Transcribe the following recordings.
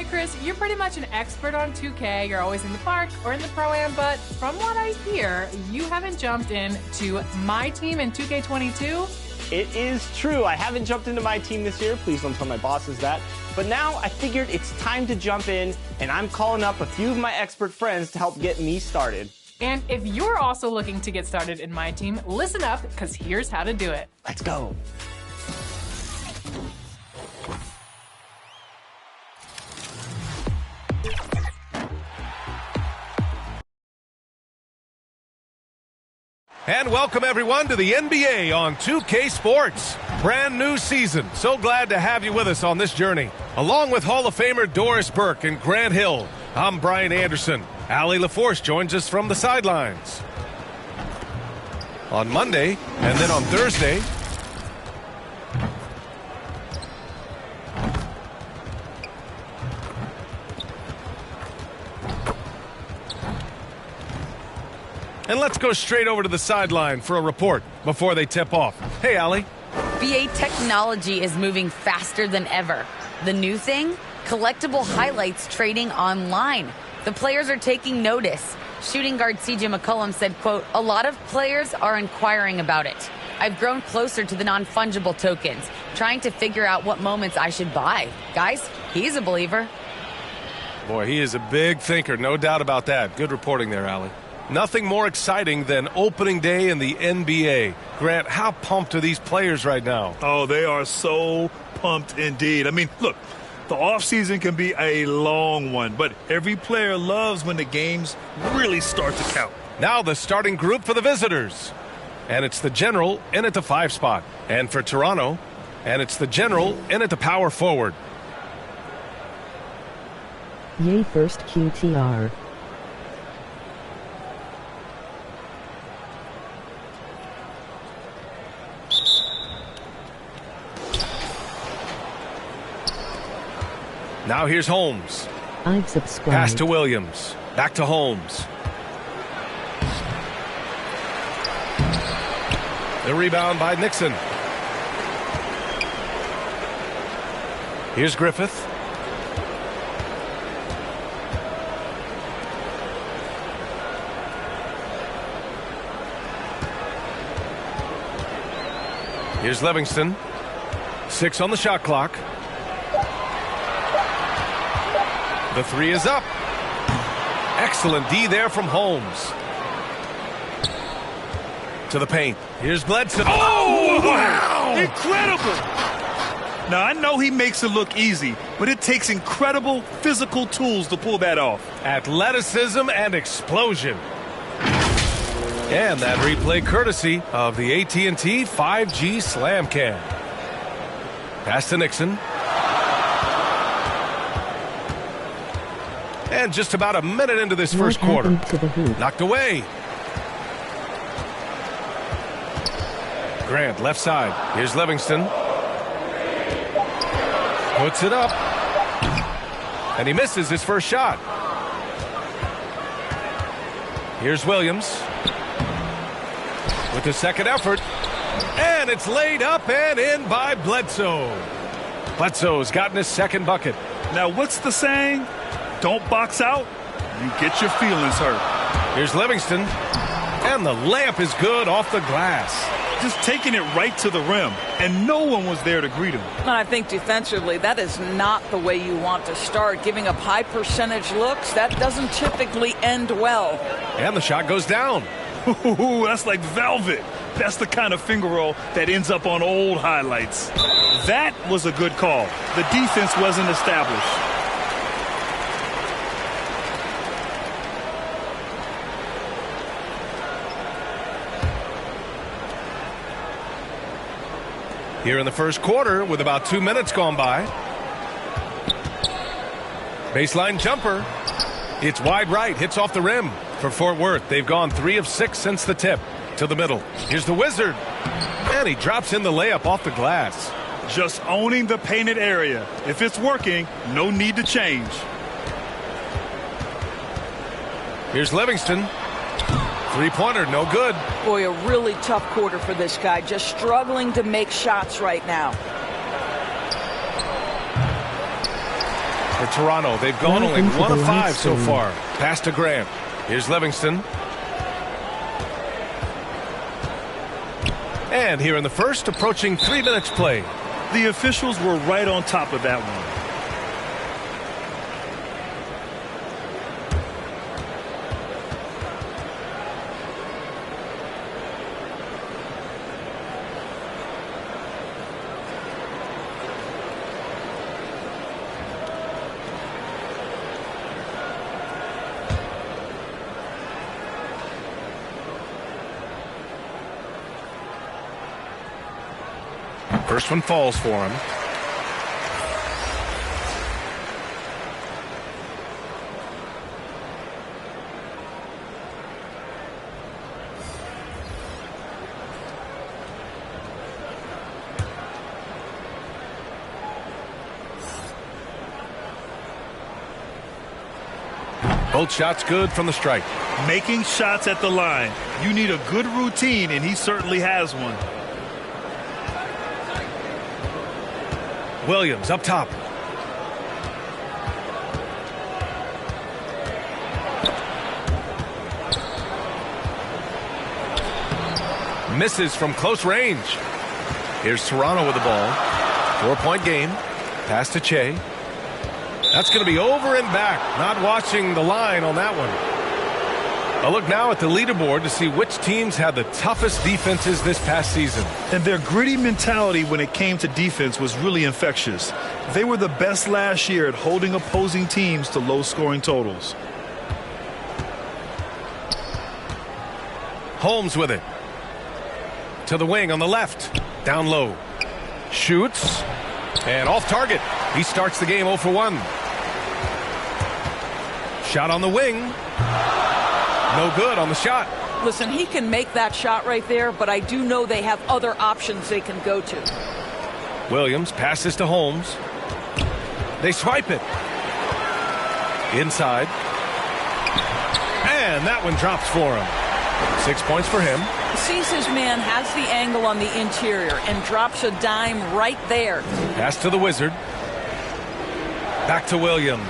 right, Chris, you're pretty much an expert on 2K. You're always in the park or in the Pro-Am, but from what I hear, you haven't jumped in to my team in 2K22. It is true. I haven't jumped into my team this year. Please don't tell my bosses that. But now I figured it's time to jump in, and I'm calling up a few of my expert friends to help get me started. And if you're also looking to get started in my team, listen up, because here's how to do it. Let's go. And welcome everyone to the NBA on 2K Sports. Brand new season. So glad to have you with us on this journey. Along with Hall of Famer Doris Burke and Grant Hill, I'm Brian Anderson. Allie LaForce joins us from the sidelines. On Monday and then on Thursday, and let's go straight over to the sideline for a report before they tip off. Hey, Allie. BA technology is moving faster than ever. The new thing? Collectible highlights trading online. The players are taking notice. Shooting guard CJ McCollum said, quote, "A lot of players are inquiring about it. I've grown closer to the non-fungible tokens, trying to figure out what moments I should buy." Guys, he's a believer. Boy, he is a big thinker, no doubt about that. Good reporting there, Allie. Nothing more exciting than opening day in the NBA. Grant, how pumped are these players right now? Oh, they are so pumped indeed. I mean, look, the offseason can be a long one, but every player loves when the games really start to count. Now the starting group for the visitors. And it's the general in at the 5 spot. And for Toronto, and it's the general in at the power forward. Yay, first QTR. Now here's Holmes. I've subscribed. Pass to Williams. Back to Holmes. The rebound by Nixon. Here's Griffith. Here's Livingston. 6 on the shot clock. The 3 is up. Excellent D there from Holmes. To the paint. Here's Bledsoe. Oh, wow! Incredible! Now, I know he makes it look easy, but it takes incredible physical tools to pull that off. Athleticism and explosion. And that replay courtesy of the AT&T 5G Slam Cam. Pass to Nixon. And just about a minute into this first quarter. Knocked away. Grant, left side. Here's Livingston. Puts it up. And he misses his first shot. Here's Williams. With the second effort. And it's laid up and in by Bledsoe. Bledsoe's gotten his second bucket. Now, what's the saying? Don't box out, you get your feelings hurt. Here's Livingston. And the layup is good off the glass. Just taking it right to the rim, and no one was there to greet him. And I think defensively, that is not the way you want to start. Giving up high percentage looks, that doesn't typically end well. And the shot goes down. Ooh, that's like velvet. That's the kind of finger roll that ends up on old highlights. That was a good call. The defense wasn't established. Here in the first quarter with about 2 minutes gone by. Baseline jumper. It's wide right. Hits off the rim for Fort Worth. They've gone 3 of 6 since the tip. To the middle. Here's the Wizard. And he drops in the layup off the glass. Just owning the painted area. If it's working, no need to change. Here's Livingston. Three-pointer, no good. Boy, a really tough quarter for this guy. Just struggling to make shots right now. For Toronto, they've gone only 1 of 5 so far. Pass to Grant. Here's Livingston. And here in the first, approaching 3 minutes play. The officials were right on top of that one. First one falls for him. Both shots good from the strike. Making shots at the line. You need a good routine, and he certainly has one. Williams up top. Misses from close range. Here's Toronto with the ball. 4-point game. Pass to Che. That's going to be over and back. Not watching the line on that one. A look now at the leaderboard to see which teams had the toughest defenses this past season. And their gritty mentality when it came to defense was really infectious. They were the best last year at holding opposing teams to low-scoring totals. Holmes with it. To the wing on the left. Down low. Shoots. And off target. He starts the game 0 for 1. Shot on the wing. No good on the shot. Listen, he can make that shot right there, but I do know they have other options they can go to. Williams passes to Holmes. They swipe it. Inside. And that one drops for him. 6 points for him. Sees his man, has the angle on the interior, and drops a dime right there. Pass to the Wizard. Back to Williams.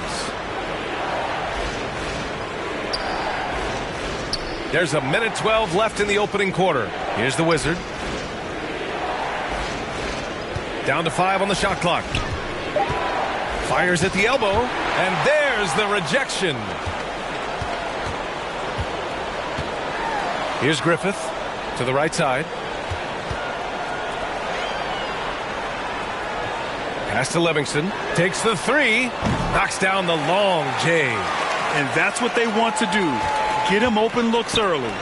There's 1:12 left in the opening quarter. Here's the Wizard. Down to 5 on the shot clock. Fires at the elbow, and there's the rejection. Here's Griffith to the right side. Pass to Livingston. Takes the 3. Knocks down the long J. And that's what they want to do. Get him open looks early.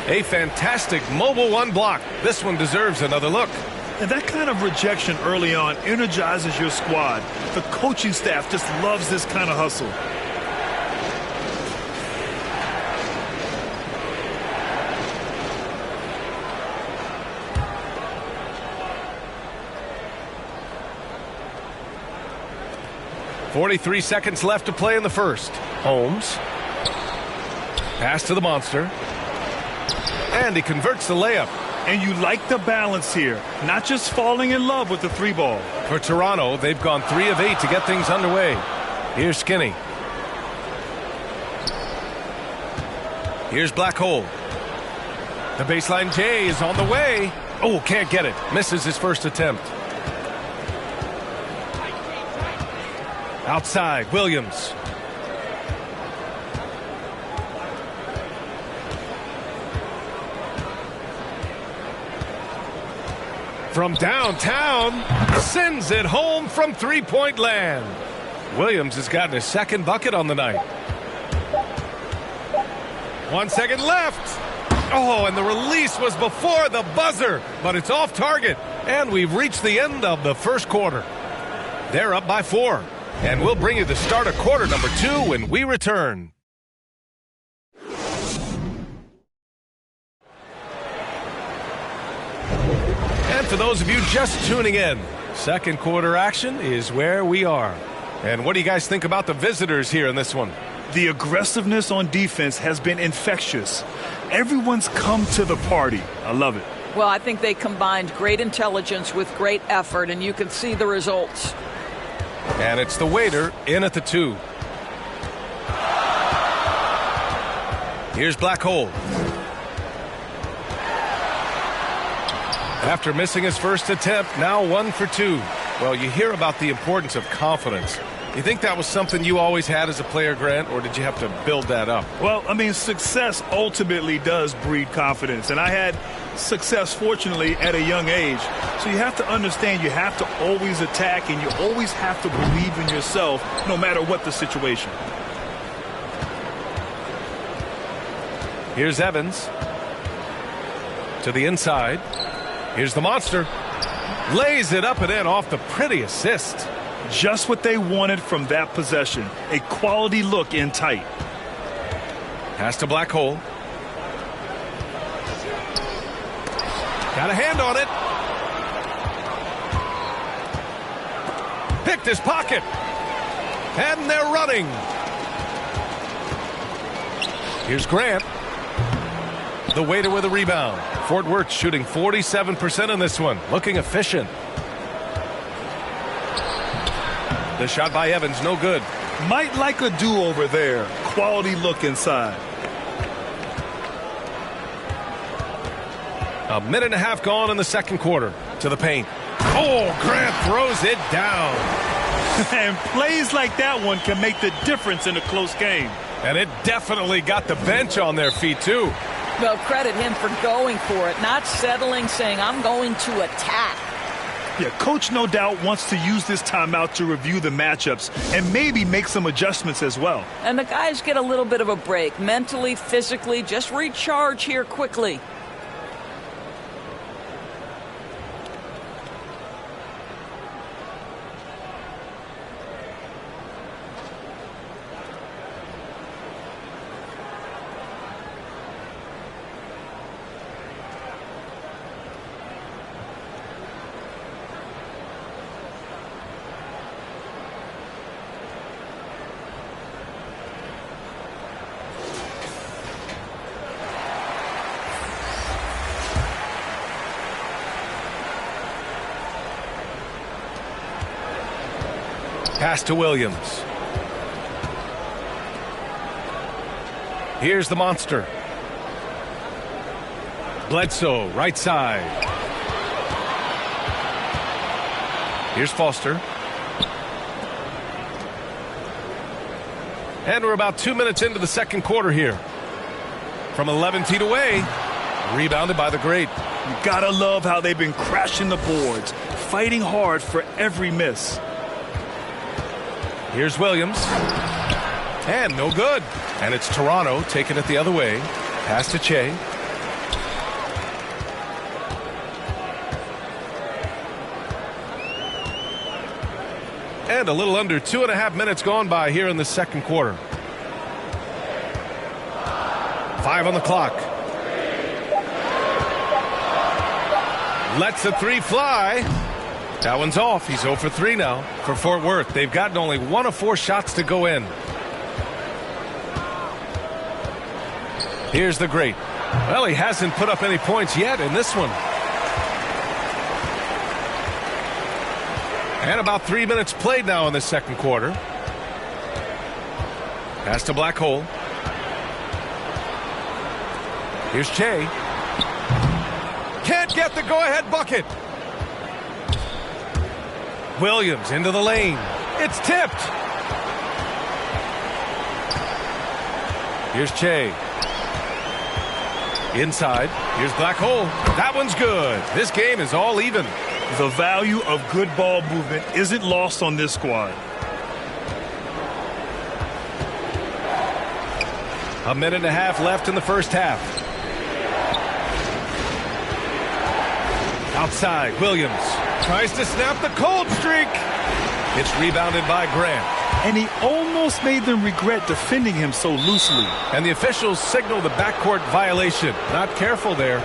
A fantastic mobile 1 block. This one deserves another look. And that kind of rejection early on energizes your squad. The coaching staff just loves this kind of hustle. .43 seconds left to play in the first. Holmes. Pass to the monster. And he converts the layup. And you like the balance here. Not just falling in love with the 3 ball. For Toronto, they've gone 3 of 8 to get things underway. Here's Skinny. Here's Black Hole. The baseline J is on the way. Oh, can't get it. Misses his first attempt. Outside, Williams. From downtown, sends it home from 3-point land. Williams has gotten his second bucket on the night. 1 second left. Oh, and the release was before the buzzer, but it's off target. And we've reached the end of the first quarter. They're up by 4. And we'll bring you the start of quarter number 2 when we return. And for those of you just tuning in, second quarter action is where we are. And what do you guys think about the visitors here in this one? The aggressiveness on defense has been infectious. Everyone's come to the party. I love it. Well, I think they combined great intelligence with great effort, and you can see the results. And it's the waiter in at the 2. Here's Black Hole. After missing his first attempt, now 1 for 2. Well, you hear about the importance of confidence. You think that was something you always had as a player, Grant, or did you have to build that up? Well, I mean, success ultimately does breed confidence. And I had success, fortunately, at a young age. So you have to understand you have to always attack and you always have to believe in yourself no matter what the situation. Here's Evans. To the inside. Here's the monster. Lays it up and in off the pretty assist. Just what they wanted from that possession. A quality look in tight. Pass to Black Hole. Got a hand on it. Picked his pocket. And they're running. Here's Grant. The waiter with a rebound. Fort Worth shooting 47% in this one. Looking efficient. The shot by Evans, no good. Might like a do-over there. Quality look inside. A minute and a half gone in the second quarter. To the paint. Oh, Grant throws it down. And plays like that one can make the difference in a close game. And it definitely got the bench on their feet, too. Well, credit him for going for it, not settling, saying, I'm going to attack. Yeah, coach no doubt wants to use this timeout to review the matchups and maybe make some adjustments as well. And the guys get a little bit of a break, mentally, physically, just recharge here quickly. Pass to Williams. Here's the monster. Bledsoe, right side. Here's Foster. And we're about 2 minutes into the second quarter here. From 11 feet away, rebounded by the great. You gotta love how they've been crashing the boards, fighting hard for every miss. Here's Williams. And no good. And it's Toronto taking it the other way. Pass to Che. And a little under 2.5 minutes gone by here in the second quarter. 5 on the clock. Lets the 3 fly. That one's off. He's 0 for 3 now for Fort Worth. They've gotten only 1 of 4 shots to go in. Here's the great. Well, he hasn't put up any points yet in this one. And about 3 minutes played now in the second quarter. Pass to Black Hole. Here's Che. Can't get the go-ahead bucket. Williams into the lane. It's tipped. Here's Che. Inside. Here's Black Hole. That one's good. This game is all even. The value of good ball movement isn't lost on this squad. A minute and a half left in the first half. Outside, Williams tries to snap the cold streak. It's rebounded by Grant. And he almost made them regret defending him so loosely. And the officials signal the backcourt violation. Not careful there.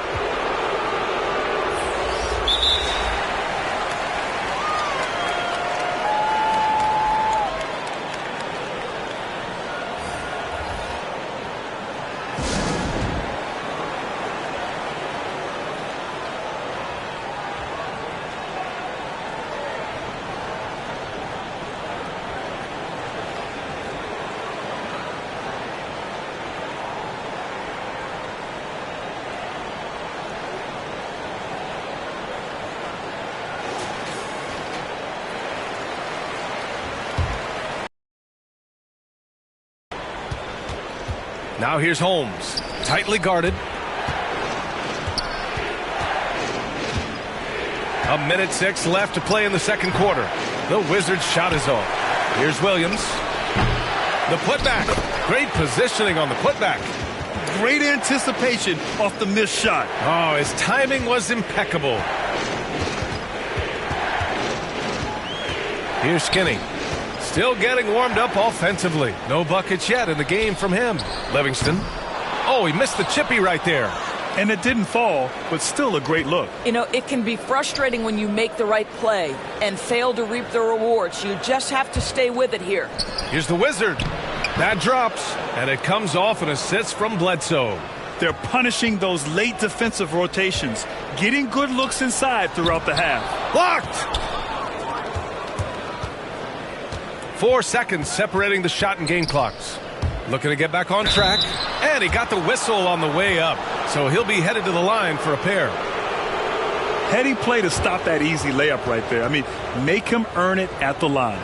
Now here's Holmes. Tightly guarded. A minute 6 left to play in the second quarter. The Wizards' shot is off. Here's Williams. The putback. Great positioning on the putback. Great anticipation off the missed shot. Oh, his timing was impeccable. Here's Skinny. Still getting warmed up offensively. No buckets yet in the game from him. Livingston. Oh, he missed the chippy right there. And it didn't fall, but still a great look. You know, it can be frustrating when you make the right play and fail to reap the rewards. You just have to stay with it here. Here's the Wizard. That drops, and it comes off an assist from Bledsoe. They're punishing those late defensive rotations, getting good looks inside throughout the half. Blocked! 4 seconds separating the shot and game clocks. Looking to get back on track, and he got the whistle on the way up, so he'll be headed to the line for a pair. Heady play to stop that easy layup right there. I mean, make him earn it at the line.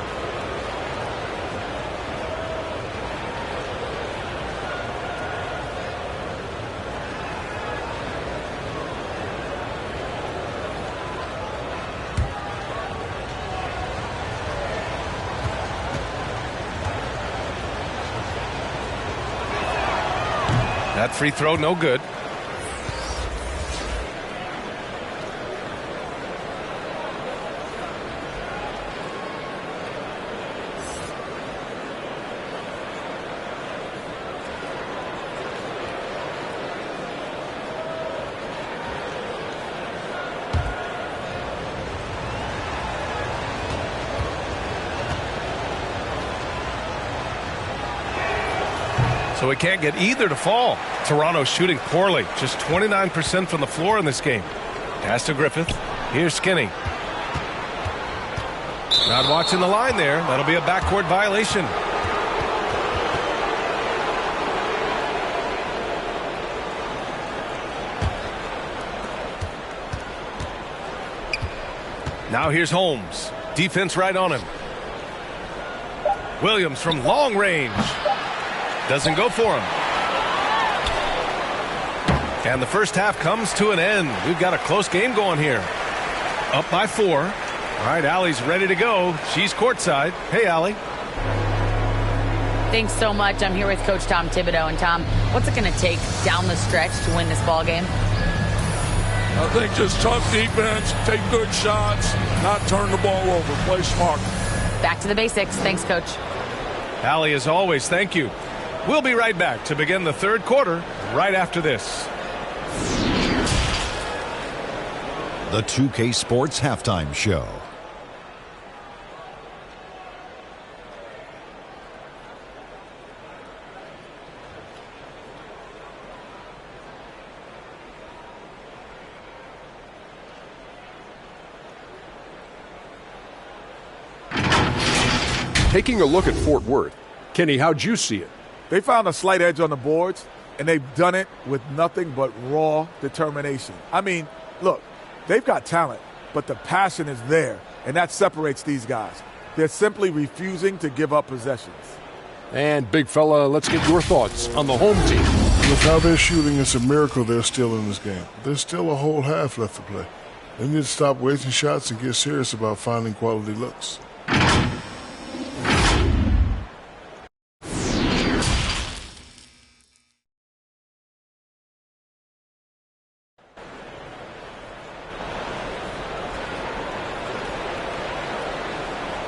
That free throw, no good. So we can't get either to fall. Toronto shooting poorly. Just 29% from the floor in this game. Pass to Griffith. Here's Skinny. Not watching the line there. That'll be a backcourt violation. Now here's Holmes. Defense right on him. Williams from long range. Doesn't go for him. And the first half comes to an end. We've got a close game going here. Up by 4. All right, Allie's ready to go. She's courtside. Hey, Allie. Thanks so much. I'm here with Coach Tom Thibodeau. And Tom, what's it going to take down the stretch to win this ball game? I think just tough defense, take good shots, not turn the ball over, play smart. Back to the basics. Thanks, Coach. Allie, as always, thank you. We'll be right back to begin the third quarter right after this. The 2K Sports Halftime Show. Taking a look at Fort Worth, Kenny, how'd you see it? They found a slight edge on the boards, and they've done it with nothing but raw determination. I mean, look, they've got talent, but the passion is there, and that separates these guys. They're simply refusing to give up possessions. And, big fella, let's get your thoughts on the home team. With how they're shooting, it's a miracle they're still in this game. There's still a whole half left to play. They need to stop wasting shots and get serious about finding quality looks.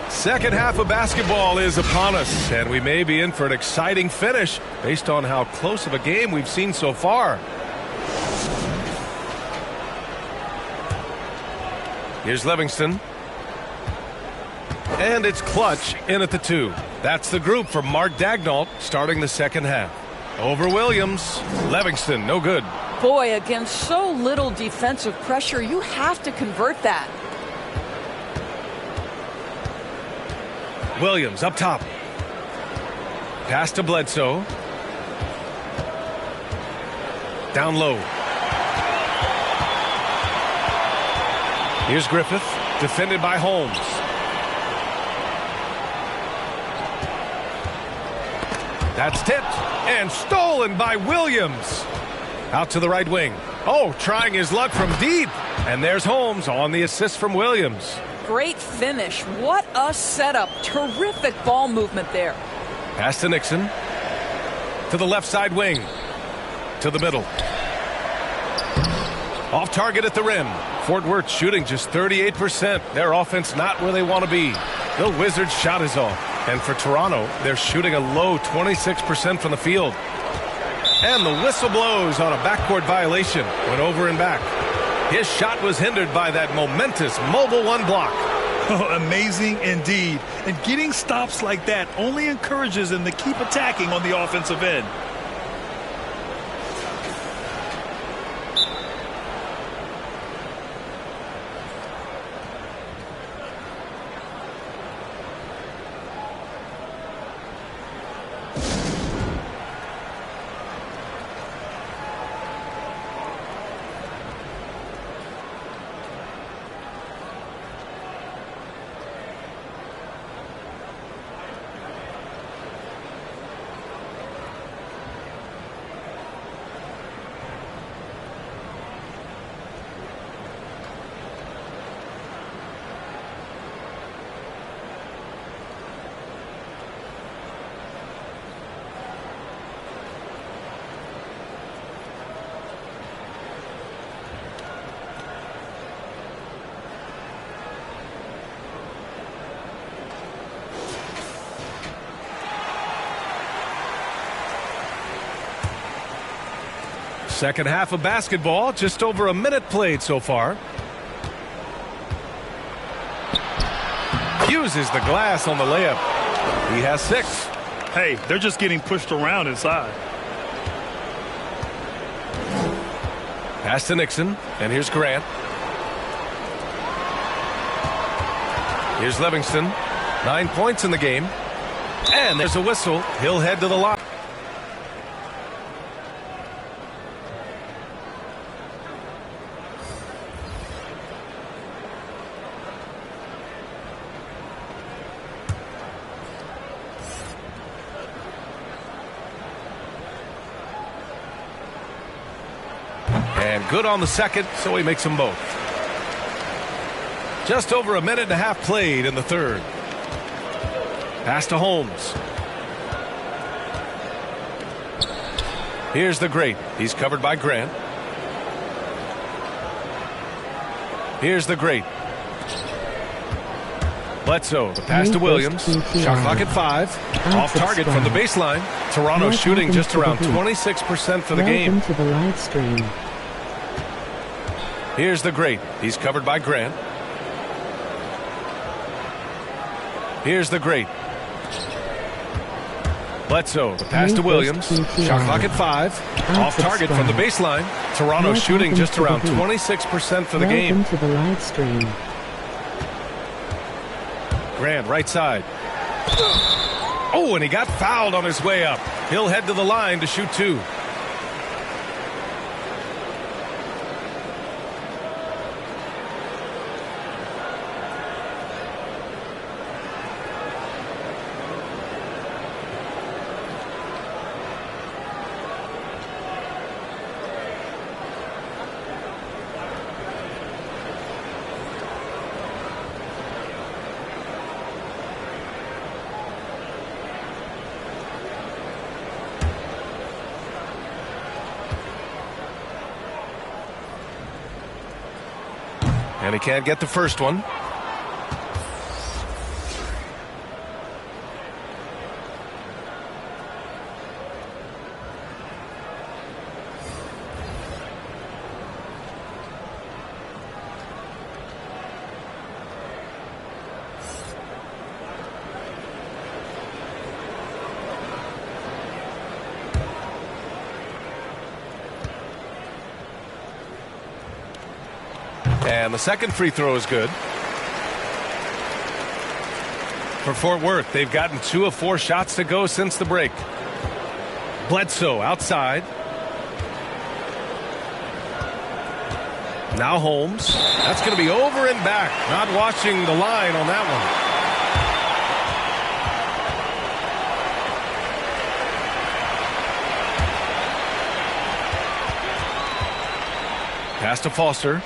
Second half of basketball is upon us, and we may be in for an exciting finish based on how close of a game we've seen so far. Here's Livingston. And it's Clutch in at the 2. That's the group for Mark Daignault starting the second half. Over Williams. Livingston, no good. Boy, against so little defensive pressure, you have to convert that. Williams up top. Pass to Bledsoe. Down low. Here's Griffith, defended by Holmes. That's tipped and stolen by Williams. Out to the right wing. Oh, trying his luck from deep. And there's Holmes on the assist from Williams. Great finish. What a setup. Terrific ball movement there. Pass to Nixon. To the left side wing. To the middle. Off target at the rim. Fort Worth shooting just 38%. Their offense not where they want to be. The Wizards' shot is off. And for Toronto, they're shooting a low 26% from the field. And the whistle blows on a backcourt violation. Went over and back. His shot was hindered by that momentous mobile one block. Oh, amazing indeed. And getting stops like that only encourages them to keep attacking on the offensive end. Second half of basketball, just over a minute played so far. Uses the glass on the layup. He has 6. Hey, they're just getting pushed around inside. Pass to Nixon, and here's Grant. Here's Livingston. 9 points in the game. And there's a whistle. He'll head to the line. And good on the second, so he makes them both. Just over a minute and a half played in the third. Pass to Holmes. Here's the great. He's covered by Grant. Here's the great. Bledsoe, the pass to Williams. Shot clock at 5. Off target from the baseline. Toronto shooting just around 26% for the game. Welcome to the live stream. Here's the great. He's covered by Grant. Here's the great. Bledsoe, the pass to Williams. Shot clock at 5. Off target from the baseline. Toronto shooting just around 26% for the game. Welcome to the live stream. Grant, right side. Oh, and he got fouled on his way up. He'll head to the line to shoot 2. And he can't get the first one. And the second free throw is good. For Fort Worth, they've gotten 2 of 4 shots to go since the break. Bledsoe outside. Now Holmes. That's going to be over and back. Not watching the line on that one. Pass to Foster.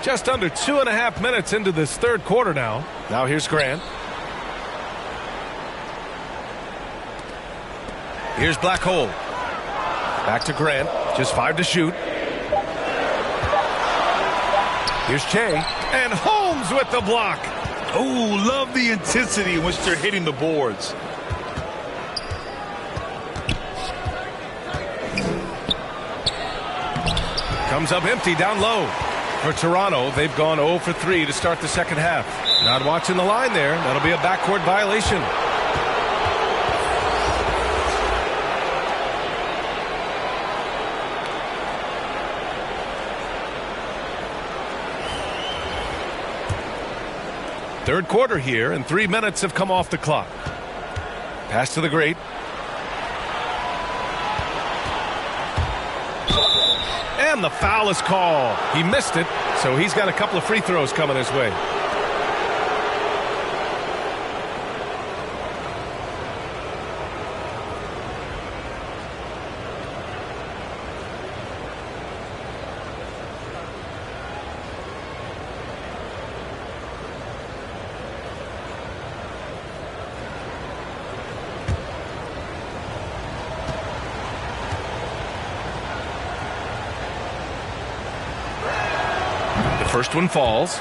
Just under 2.5 minutes into this third quarter now. Now here's Grant. Here's Black Hole. Back to Grant. Just 5 to shoot. Here's Che. And Holmes with the block. Oh, love the intensity in which they're hitting the boards. Comes up empty down low. For Toronto, they've gone 0 for 3 to start the second half. Not watching the line there. That'll be a backcourt violation. Third quarter here, and 3 minutes have come off the clock. Pass to the great. And the foul is called. He missed it, so he's got a couple of free throws coming his way. First one falls.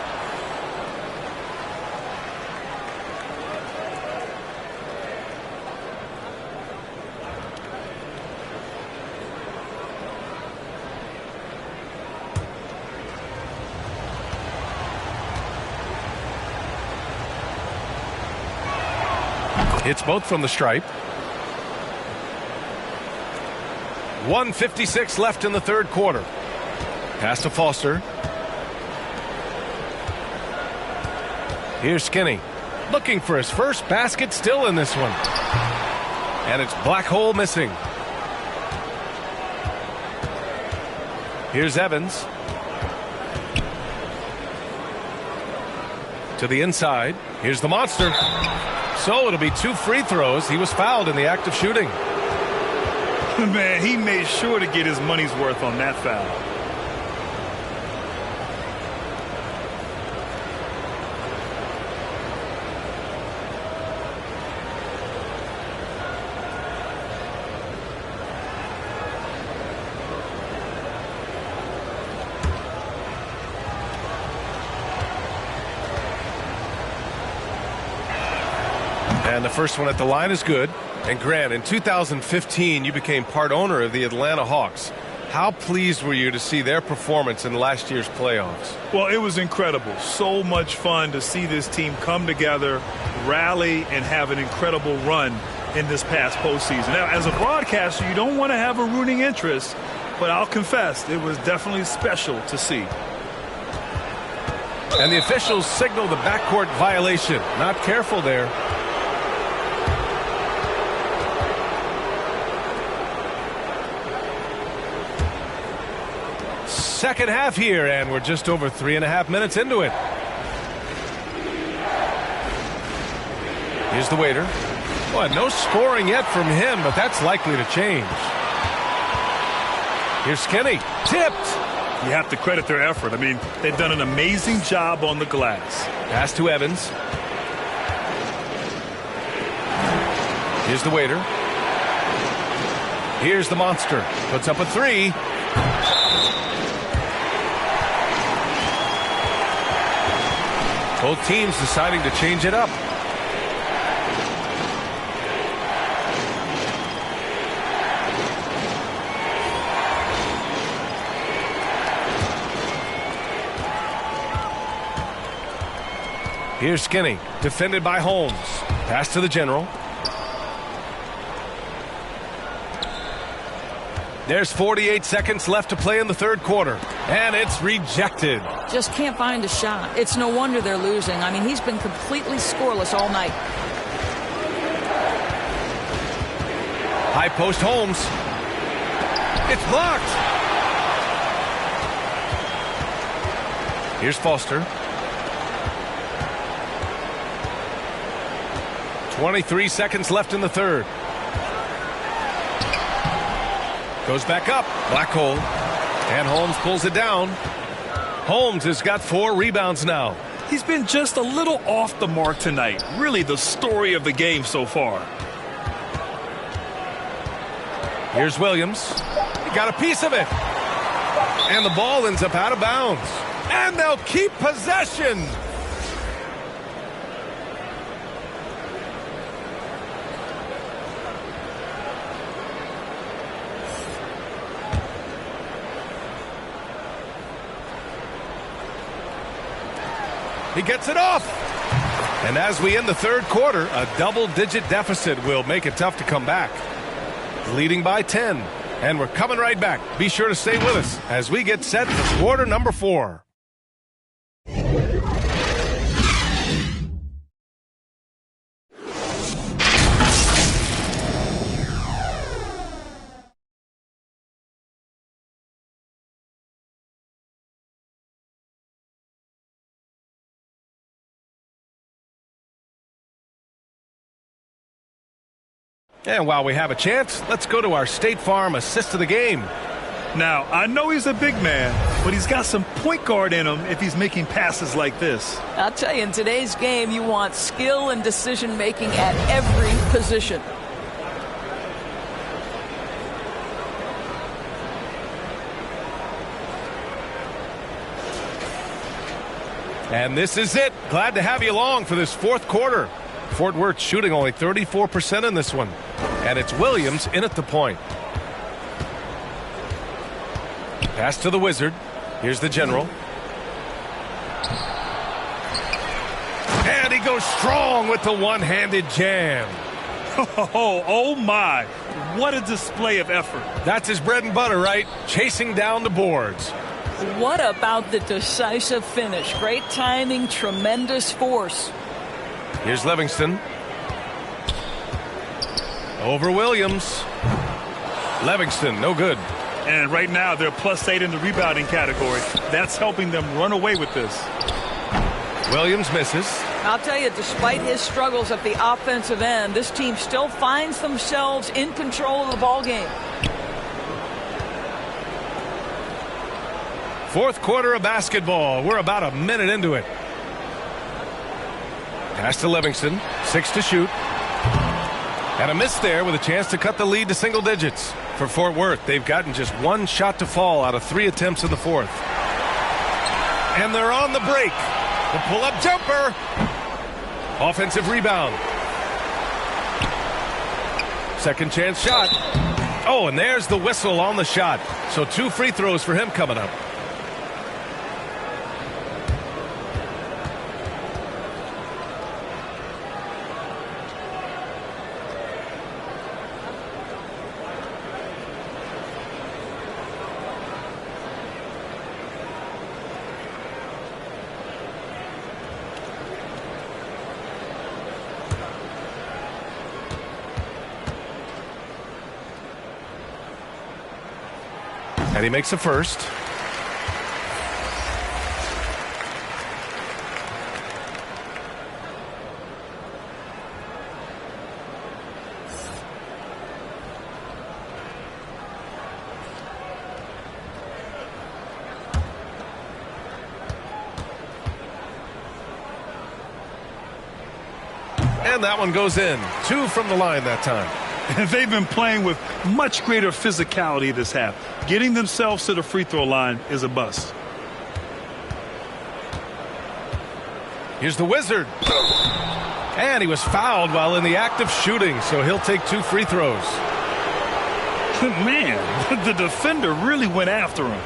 Hits both from the stripe. 1:56 left in the third quarter. Pass to Foster. Here's Skinny, looking for his first basket, still in this one. And it's Black Hole missing. Here's Evans. To the inside. Here's the monster. So it'll be 2 free throws. He was fouled in the act of shooting. Man, he made sure to get his money's worth on that foul. And the first one at the line is good. And Grant, in 2015, you became part owner of the Atlanta Hawks. How pleased were you to see their performance in last year's playoffs? Well, it was incredible. So much fun to see this team come together, rally, and have an incredible run in this past postseason. Now, as a broadcaster, you don't want to have a rooting interest, but I'll confess, it was definitely special to see. And the officials signal the backcourt violation. Not careful there. Second half here, and we're just over 3.5 minutes into it. Here's the waiter. Well, no scoring yet from him, but that's likely to change. Here's Skinny. Tipped. You have to credit their effort. I mean, they've done an amazing job on the glass. Pass to Evans. Here's the waiter. Here's the monster. Puts up a 3. Both teams deciding to change it up. Here's Skinny, defended by Holmes. Pass to the general. There's 48 seconds left to play in the third quarter, and it's rejected. Just can't find a shot. It's no wonder they're losing. I mean, he's been completely scoreless all night. High post Holmes. It's blocked. Here's Foster. 23 seconds left in the third. Goes back up. Black hole. And Holmes pulls it down. Holmes has got 4 rebounds now. He's been just a little off the mark tonight. Really the story of the game so far. Here's Williams. He got a piece of it. And the ball ends up out of bounds. And they'll keep possession. He gets it off. And as we end the third quarter, a double-digit deficit will make it tough to come back. Leading by 10. And we're coming right back. Be sure to stay with us as we get set for quarter number 4. And while we have a chance, let's go to our State Farm assist of the game. Now, I know he's a big man, but he's got some point guard in him if he's making passes like this. I'll tell you, in today's game, you want skill and decision-making at every position. And this is it. Glad to have you along for this fourth quarter. Fort Worth shooting only 34% in this one. And it's Williams in at the point. Pass to the Wizard. Here's the General. And he goes strong with the one-handed jam. Oh my. What a display of effort. That's his bread and butter, right? Chasing down the boards. What about the decisive finish? Great timing, tremendous force. Here's Livingston. Over Williams. Livingston, no good. And right now, they're +8 in the rebounding category. That's helping them run away with this. Williams misses. I'll tell you, despite his struggles at the offensive end, this team still finds themselves in control of the ball game. Fourth quarter of basketball. We're about a minute into it. Pass to Livingston. 6 to shoot. And a miss there with a chance to cut the lead to single digits. For Fort Worth, they've gotten just 1 shot to fall out of 3 attempts in the fourth. And they're on the break. The pull-up jumper. Offensive rebound. Second chance shot. Oh, and there's the whistle on the shot. So 2 free throws for him coming up. And he makes a first. And that one goes in. 2 from the line that time. And they've been playing with much greater physicality this half. Getting themselves to the free throw line is a bust. Here's the Wizard. And he was fouled while in the act of shooting, so he'll take 2 free throws. Man, the defender really went after him.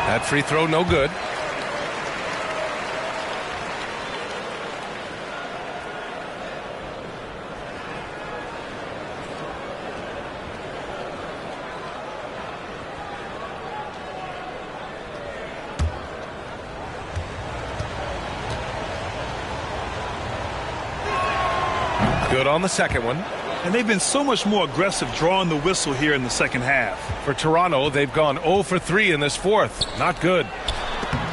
That free throw no good. Good on the second one. And they've been so much more aggressive drawing the whistle here in the second half. For Toronto, they've gone 0 for 3 in this fourth. Not good.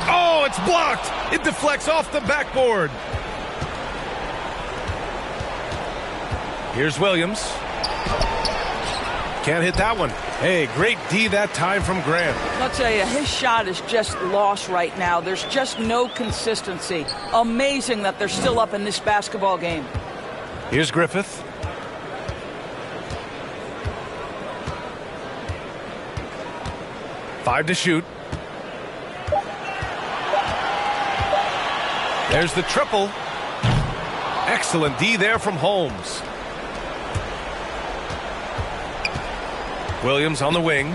Oh, it's blocked. It deflects off the backboard. Here's Williams. Can't hit that one. Hey, great D that time from Grant. I'll tell you, his shot is just lost right now. There's just no consistency. Amazing that they're still up in this basketball game. Here's Griffith. Five to shoot. There's the triple. Excellent D there from Holmes. Williams on the wing.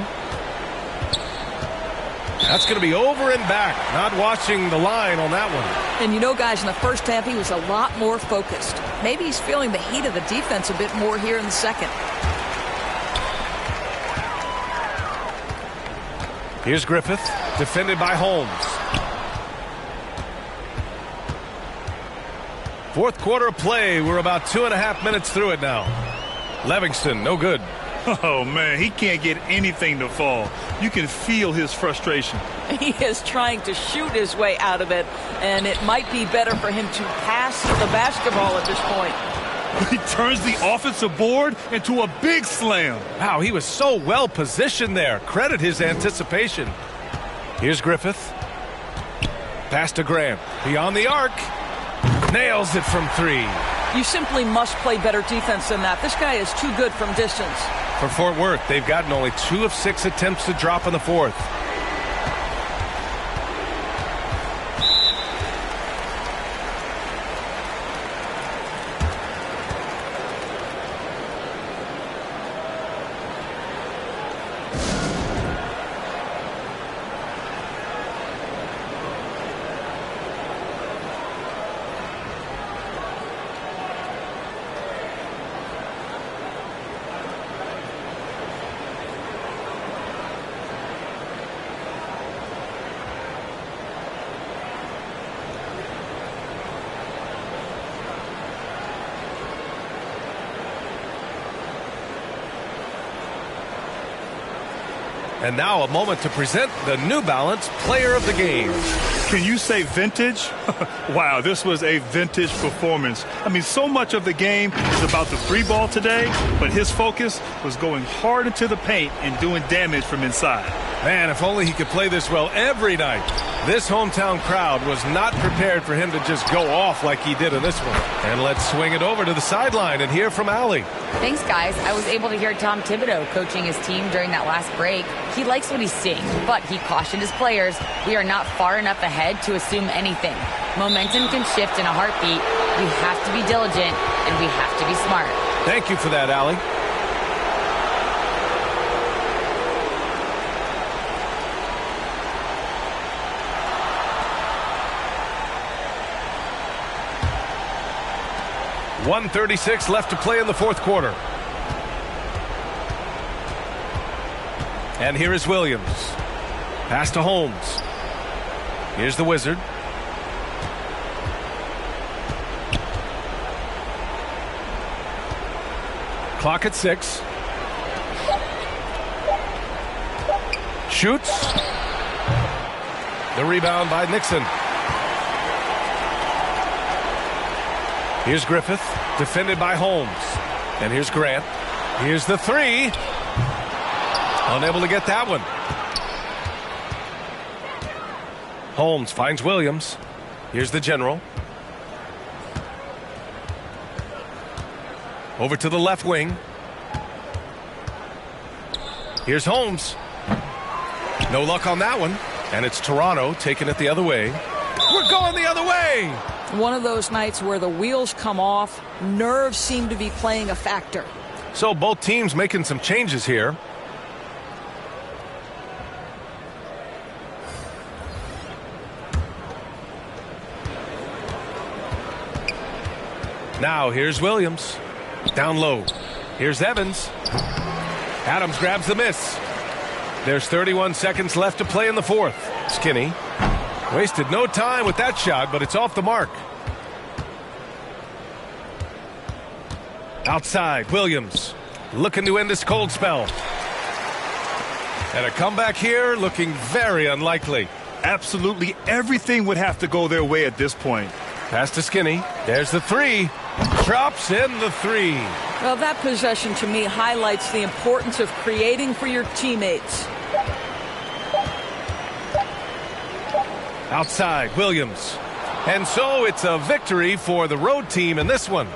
That's going to be over and back. Not watching the line on that one. And you know, guys, in the first half, he was a lot more focused. Maybe he's feeling the heat of the defense a bit more here in the second. Here's Griffith, defended by Holmes. Fourth quarter of play. We're about 2.5 minutes through it now. Livingston, no good. Oh, man, he can't get anything to fall. You can feel his frustration. He is trying to shoot his way out of it, and it might be better for him to pass the basketball at this point. He turns the offensive board into a big slam. Wow, he was so well positioned there. Credit his anticipation. Here's Griffith. Pass to Graham. Beyond the arc. Nails it from 3. You simply must play better defense than that. This guy is too good from distance. For Fort Worth, they've gotten only 2 of 6 attempts to drop in the fourth. And now a moment to present the New Balance Player of the Game. Can you say vintage? Wow, this was a vintage performance. I mean, so much of the game is about the free ball today, but his focus was going hard into the paint and doing damage from inside. Man, if only he could play this well every night. This hometown crowd was not prepared for him to just go off like he did in this one. And let's swing it over to the sideline and hear from Allie. Thanks, guys. I was able to hear Tom Thibodeau coaching his team during that last break. He likes what he's seeing, but he cautioned his players, we are not far enough ahead to assume anything. Momentum can shift in a heartbeat. We have to be diligent, and we have to be smart. Thank you for that, Allie. .136 left to play in the fourth quarter. And here is Williams. Pass to Holmes. Here's the Wizard. Clock at 6. Shoots. The rebound by Nixon. Here's Griffith, defended by Holmes. And here's Grant. Here's the 3. Unable to get that one. Holmes finds Williams. Here's the general. Over to the left wing. Here's Holmes. No luck on that one. And it's Toronto taking it the other way. We're going the other way! One of those nights where the wheels come off, nerves seem to be playing a factor. So both teams making some changes here. Now here's Williams. Down low. Here's Evans. Adams grabs the miss. There's 31 seconds left to play in the fourth. Skinny wasted no time with that shot, but it's off the mark. Outside, Williams looking to end this cold spell. And a comeback here looking very unlikely. Absolutely everything would have to go their way at this point. Pass to Skinny. There's the three. Drops in the three. Well, that possession to me highlights the importance of creating for your teammates. Outside, Williams. And so it's a victory for the road team in this one.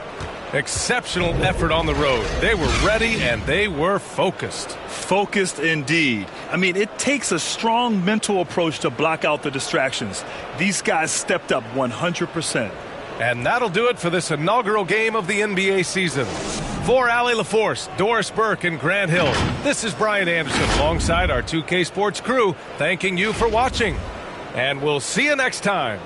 Exceptional effort on the road. They were ready and they were focused. Focused indeed. I mean, it takes a strong mental approach to block out the distractions. These guys stepped up 100%. And that'll do it for this inaugural game of the NBA season. For Allie LaForce, Doris Burke, and Grant Hill, this is Brian Anderson alongside our 2K Sports crew, thanking you for watching. And we'll see you next time.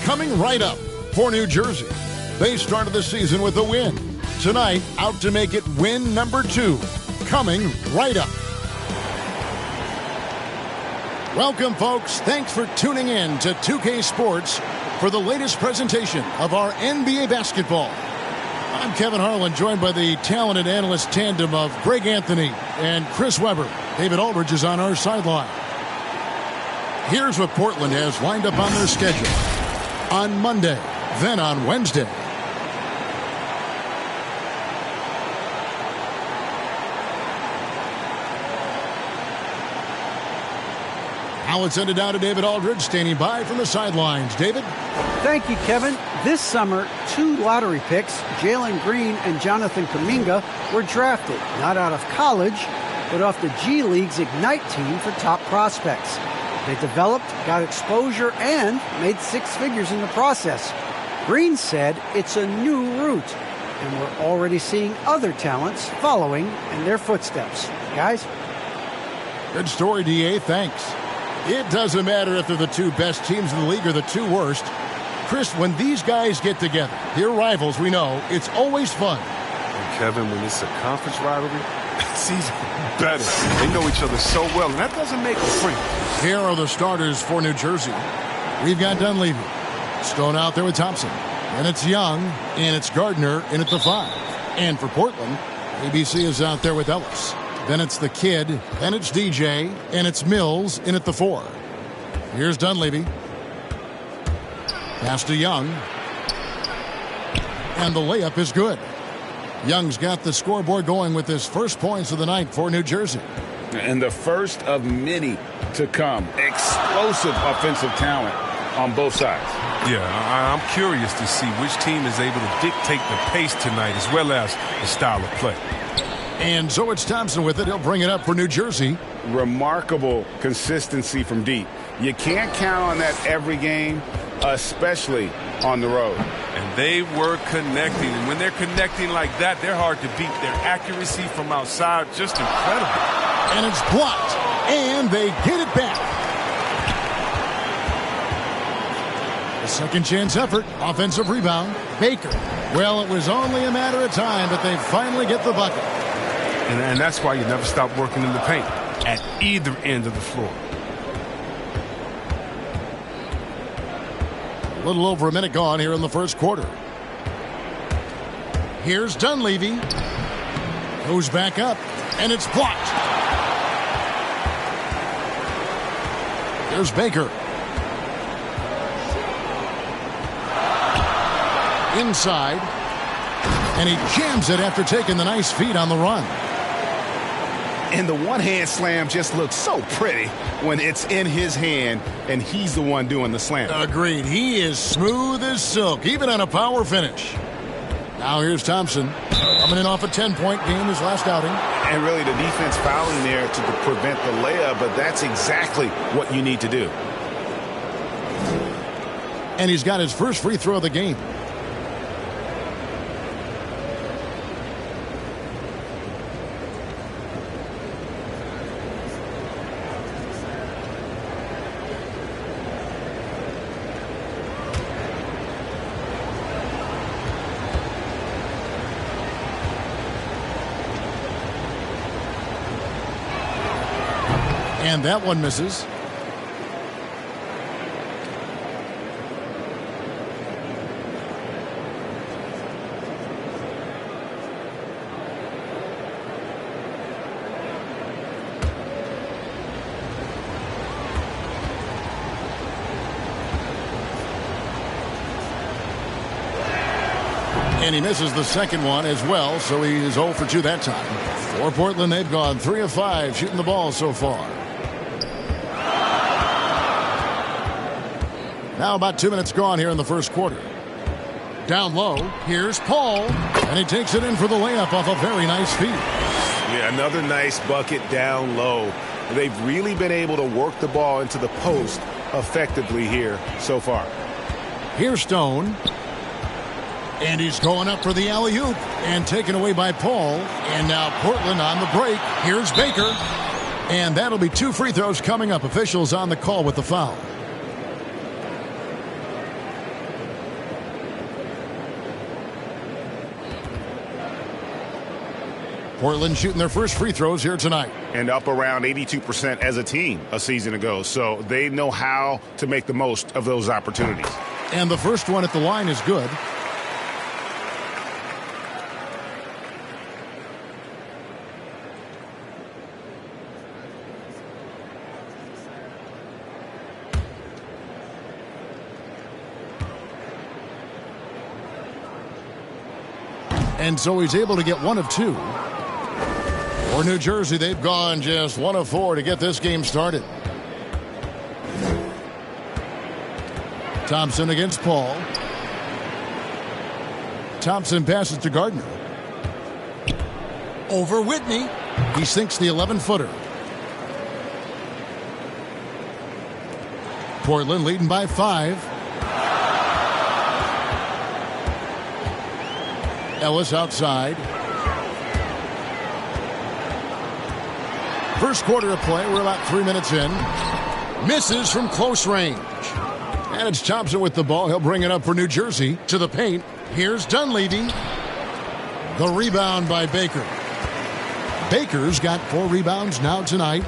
Coming right up for New Jersey. They started the season with a win. Tonight, out to make it win number 2. Coming right up. Welcome, folks. Thanks for tuning in to 2K Sports for the latest presentation of our NBA basketball. I'm Kevin Harlan, joined by the talented analyst tandem of Greg Anthony and Chris Webber. David Aldridge is on our sideline. Here's what Portland has lined up on their schedule. On Monday, then on Wednesday. Now it's ended down to David Aldridge, standing by from the sidelines. David? Thank you, Kevin. This summer, 2 lottery picks, Jalen Green and Jonathan Kuminga, were drafted, not out of college, but off the G League's Ignite team for top prospects. They developed, got exposure, and made 6 figures in the process. Green said it's a new route, and we're already seeing other talents following in their footsteps. Guys? Good story, DA. Thanks. It doesn't matter if they're the 2 best teams in the league or the 2 worst. Chris, when these guys get together, they're rivals, we know, it's always fun. And Kevin, when it's a conference rivalry, it's even better. They know each other so well, and that doesn't make them friends. Here are the starters for New Jersey. We've got Dunleavy. Stone out there with Thompson. And it's Young, and it's Gardner in at the 5. And for Portland, ABC is out there with Ellis. Then it's the Kid, then it's DJ, and it's Mills in at the 4. Here's Dunleavy. Pass to Young. And the layup is good. Young's got the scoreboard going with his first points of the night for New Jersey. And the first of many to come. Explosive offensive talent on both sides. Yeah, I'm curious to see which team is able to dictate the pace tonight as well as the style of play. And so it's Thompson with it. He'll bring it up for New Jersey. Remarkable consistency from deep. You can't count on that every game, especially on the road. And They were connecting, and when they're connecting like that, they're hard to beat. Their accuracy from outside, just incredible. And it's blocked, and they get it back. A second chance effort, offensive rebound, Baker. Well, it was only a matter of time, but they finally get the bucket. And that's why you never stop working in the paint at either end of the floor. A little over a minute gone here in the first quarter. Here's Dunleavy. Goes back up, and it's blocked. Here's Baker. Inside. And he jams it after taking the nice feed on the run. And the one-hand slam just looks so pretty when it's in his hand and he's the one doing the slam. Agreed. He is smooth as silk, even on a power finish. Now here's Thompson, coming in off a 10-point game his last outing. And really the defense fouling there to prevent the layup, but that's exactly what you need to do. And he's got his first free throw of the game. And that one misses. And he misses the second one as well, so he is 0 for 2 that time. For Portland, they've gone 3 of 5 shooting the ball so far. Now about 2 minutes gone here in the first quarter. Down low, here's Paul, and he takes it in for the layup off a very nice feed. Yeah, another nice bucket down low. They've really been able to work the ball into the post effectively here so far. Here's Stone. And he's going up for the alley-oop and taken away by Paul. And now Portland on the break. Here's Baker. And that'll be 2 free throws coming up. Officials on the call with the foul. Portland shooting their first free throws here tonight. And up around 82% as a team a season ago. So they know how to make the most of those opportunities. And the first one at the line is good. And so he's able to get 1 of 2. For New Jersey, they've gone just 1 of 4 to get this game started. Thompson against Paul. Thompson passes to Gardner. Over Whitney. He sinks the 11-footer. Portland leading by 5. Ellis outside. First quarter of play. We're about 3 minutes in. Misses from close range. And it's Thompson with the ball. He'll bring it up for New Jersey to the paint. Here's Dunleavy. The rebound by Baker. Baker's got 4 rebounds now tonight.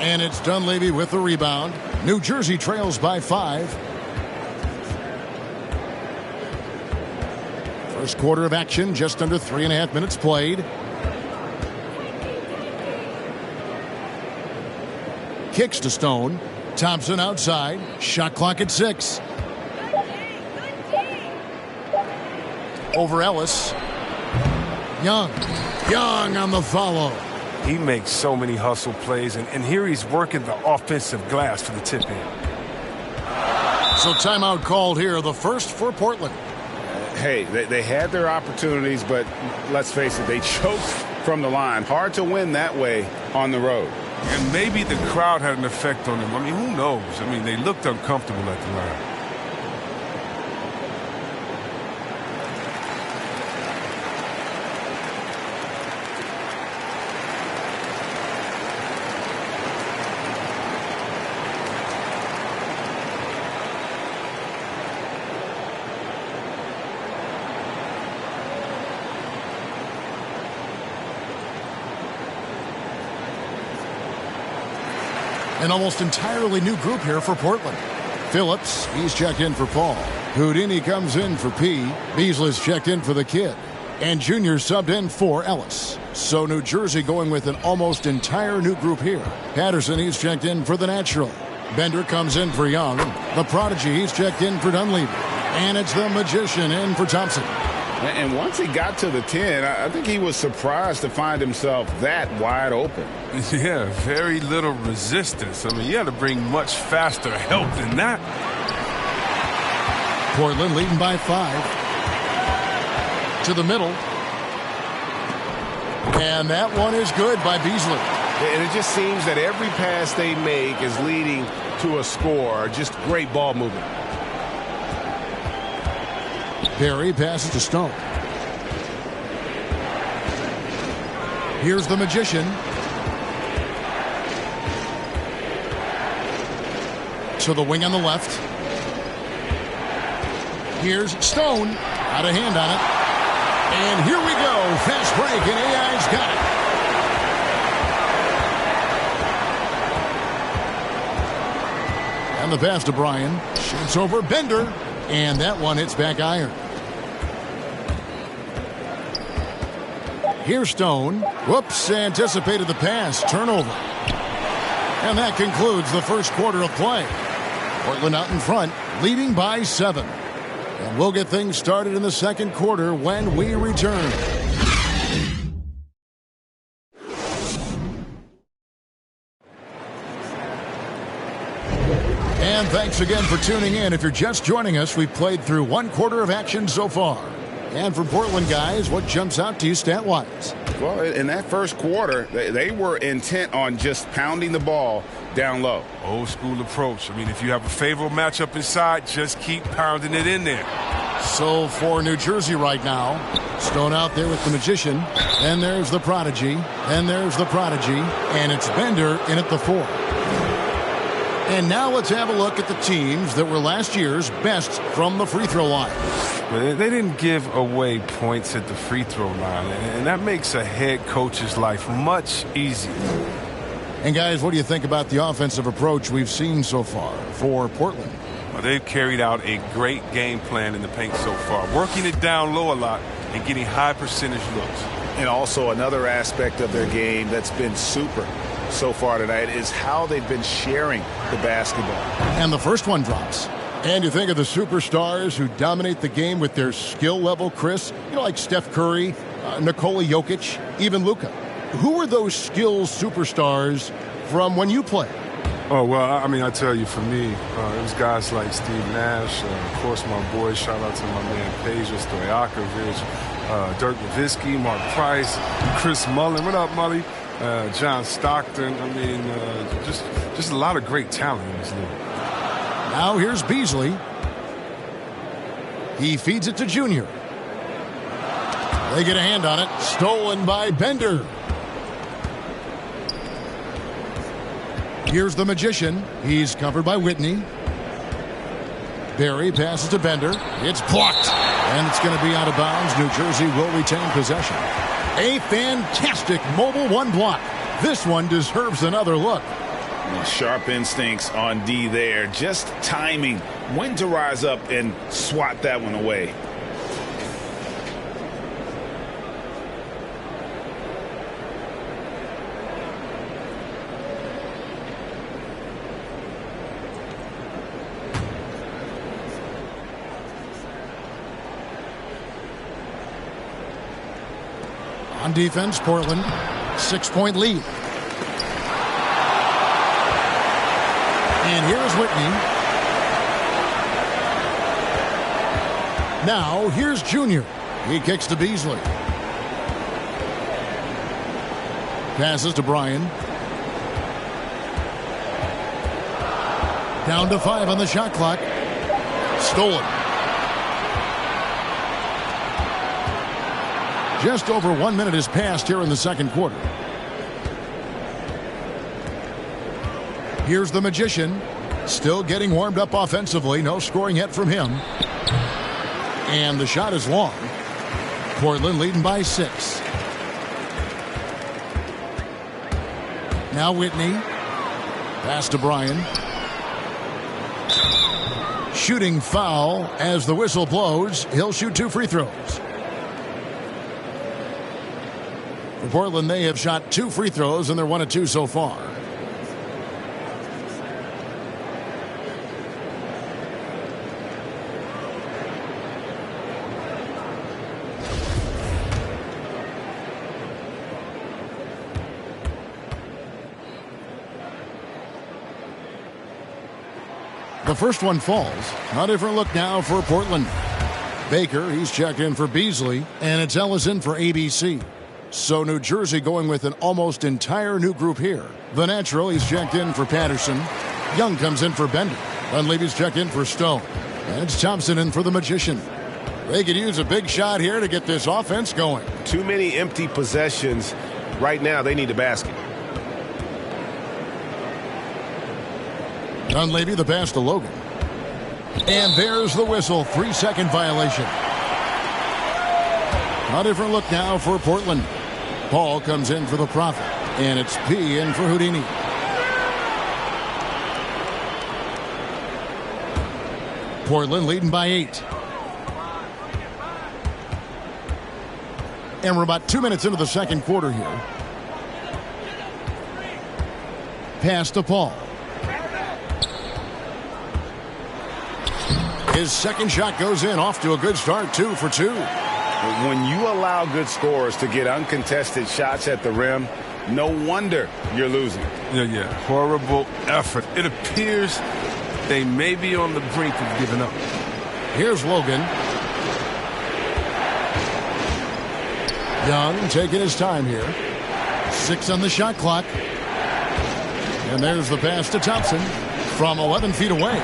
And it's Dunleavy with the rebound. New Jersey trails by 5. First quarter of action, just under 3.5 minutes played. Kicks to Stone. Thompson outside. Shot clock at 6. Over Ellis. Young. Young on the follow. He makes so many hustle plays, and here he's working the offensive glass for the tip-in. So timeout called here, the first for Portland. Hey, they had their opportunities, but let's face it, they choked from the line. Hard to win that way on the road. And maybe the crowd had an effect on them. I mean, who knows? I mean, they looked uncomfortable at the line. An almost entirely new group here for Portland. Phillips, he's checked in for Paul. Houdini comes in for P. Beasley's checked in for the kid. And Junior subbed in for Ellis. So New Jersey going with an almost entire new group here. Patterson, he's checked in for the natural. Bender comes in for Young. The prodigy, he's checked in for Dunleavy. And it's the magician in for Thompson. And once he got to the 10, I think he was surprised to find himself that wide open. Yeah, very little resistance. I mean, you had to bring much faster help than that. Portland leading by 5. To the middle. And that one is good by Beasley. And it just seems that every pass they make is leading to a score. Just great ball movement. Perry passes to Stone. Here's the magician. To the wing on the left. Here's Stone. Out of hand on it. And here we go. Fast break, and AI's got it. And the pass to Bryan. Shoots over Bender. And that one hits back iron. Here's Stone. Whoops, anticipated the pass. Turnover. And that concludes the first quarter of play. Portland out in front, leading by 7. And we'll get things started in the second quarter when we return. And thanks again for tuning in. If you're just joining us, we've played through one quarter of action so far. And for Portland guys, what jumps out to you stat-wise? Well, in that first quarter, they were intent on just pounding the ball down low. Old school approach. I mean, if you have a favorable matchup inside, just keep pounding it in there. So for New Jersey right now, Stone out there with the magician. Then there's the prodigy. Then there's the prodigy. And it's Bender in at the 4. And now let's have a look at the teams that were last year's best from the free throw line. But they didn't give away points at the free throw line, and that makes a head coach's life much easier. And guys, what do you think about the offensive approach we've seen so far for Portland? Well, they've carried out a great game plan in the paint so far, working it down low a lot and getting high percentage looks. And also another aspect of their game that's been super so far tonight is how they've been sharing the basketball. And the first one drops. And you think of the superstars who dominate the game with their skill level, Chris, like Steph Curry, Nikola Jokic, even Luka. Who were those skills superstars from when you played? Oh, well, I mean, I tell you, for me, it was guys like Steve Nash, of course, my boys, shout out to my man Peja Stojakovic, Dirk Nowitzki, Mark Price, Chris Mullin. What up, Mully? John Stockton. I mean, just a lot of great talent in this league. Now here's Beasley. He feeds it to Junior. They get a hand on it. Stolen by Bender. Here's the magician. He's covered by Whitney. Barry passes to Bender. It's blocked. And it's going to be out of bounds. New Jersey will retain possession. A fantastic mobile one block. This one deserves another look. Sharp instincts on D there. Just timing when to rise up and swat that one away. On defense, Portland, 6-point lead. And here's Whitney. Now, here's Junior. He kicks to Beasley. Passes to Bryan. Down to 5 on the shot clock. Stolen. Just over 1 minute has passed here in the second quarter. Here's the Magician. Still getting warmed up offensively. No scoring yet from him. And the shot is long. Portland leading by 6. Now Whitney. Pass to Bryan. Shooting foul as the whistle blows. He'll shoot 2 free throws. For Portland, they have shot 2 free throws, and they're 1 of 2 so far. The first one falls. A different look now for Portland. Baker, he's checked in for Beasley, and it's Ellison for ABC. So New Jersey going with an almost entire new group here. The natural, he's checked in for Patterson. Young comes in for Bender. Dunleavy's checked in for Stone. And it's Thompson in for the Magician. They could use a big shot here to get this offense going. Too many empty possessions. Right now, they need a basket. Dunleavy, the pass to Logan. And there's the whistle. 3-second violation. A different look now for Portland. Paul comes in for the Prophet. And it's P in for Houdini. Portland leading by 8. And we're about 2 minutes into the second quarter here. Pass to Paul. His second shot goes in, off to a good start, 2 for 2. When you allow good scorers to get uncontested shots at the rim, no wonder you're losing. Yeah. Horrible effort. It appears they may be on the brink of giving up. Here's Logan. Young taking his time here. 6 on the shot clock. And there's the pass to Thompson from 11 feet away.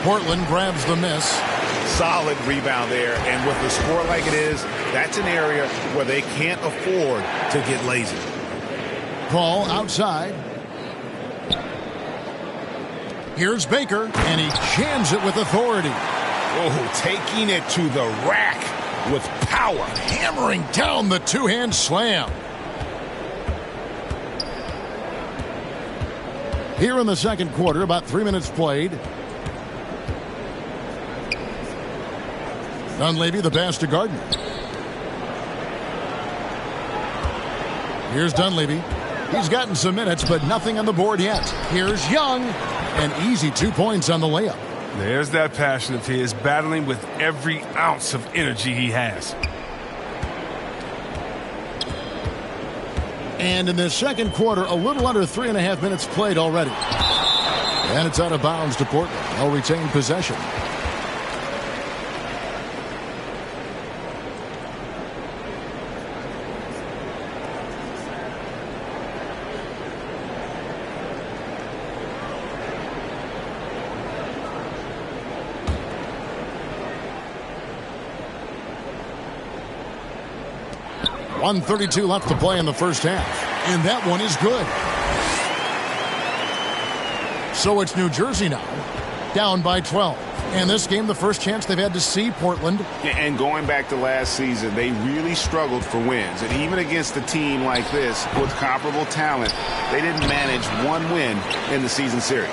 Portland grabs the miss. Solid rebound there, and with the score like it is, that's an area where they can't afford to get lazy. Paul outside. Here's Baker, and he jams it with authority. Oh, taking it to the rack with power. Hammering down the two-hand slam. Here in the second quarter, about 3 minutes played. Dunleavy, the pass to Gardner. Here's Dunleavy. He's gotten some minutes, but nothing on the board yet. Here's Young. An easy 2 points on the layup. There's that passion of his, battling with every ounce of energy he has. And in the second quarter, a little under 3.5 minutes played already. And it's out of bounds to Portland. They'll retain possession. .132 left to play in the first half. And that one is good. So it's New Jersey now, down by 12. And this game, the first chance they've had to see Portland. And going back to last season, they really struggled for wins. And even against a team like this with comparable talent, they didn't manage one win in the season series.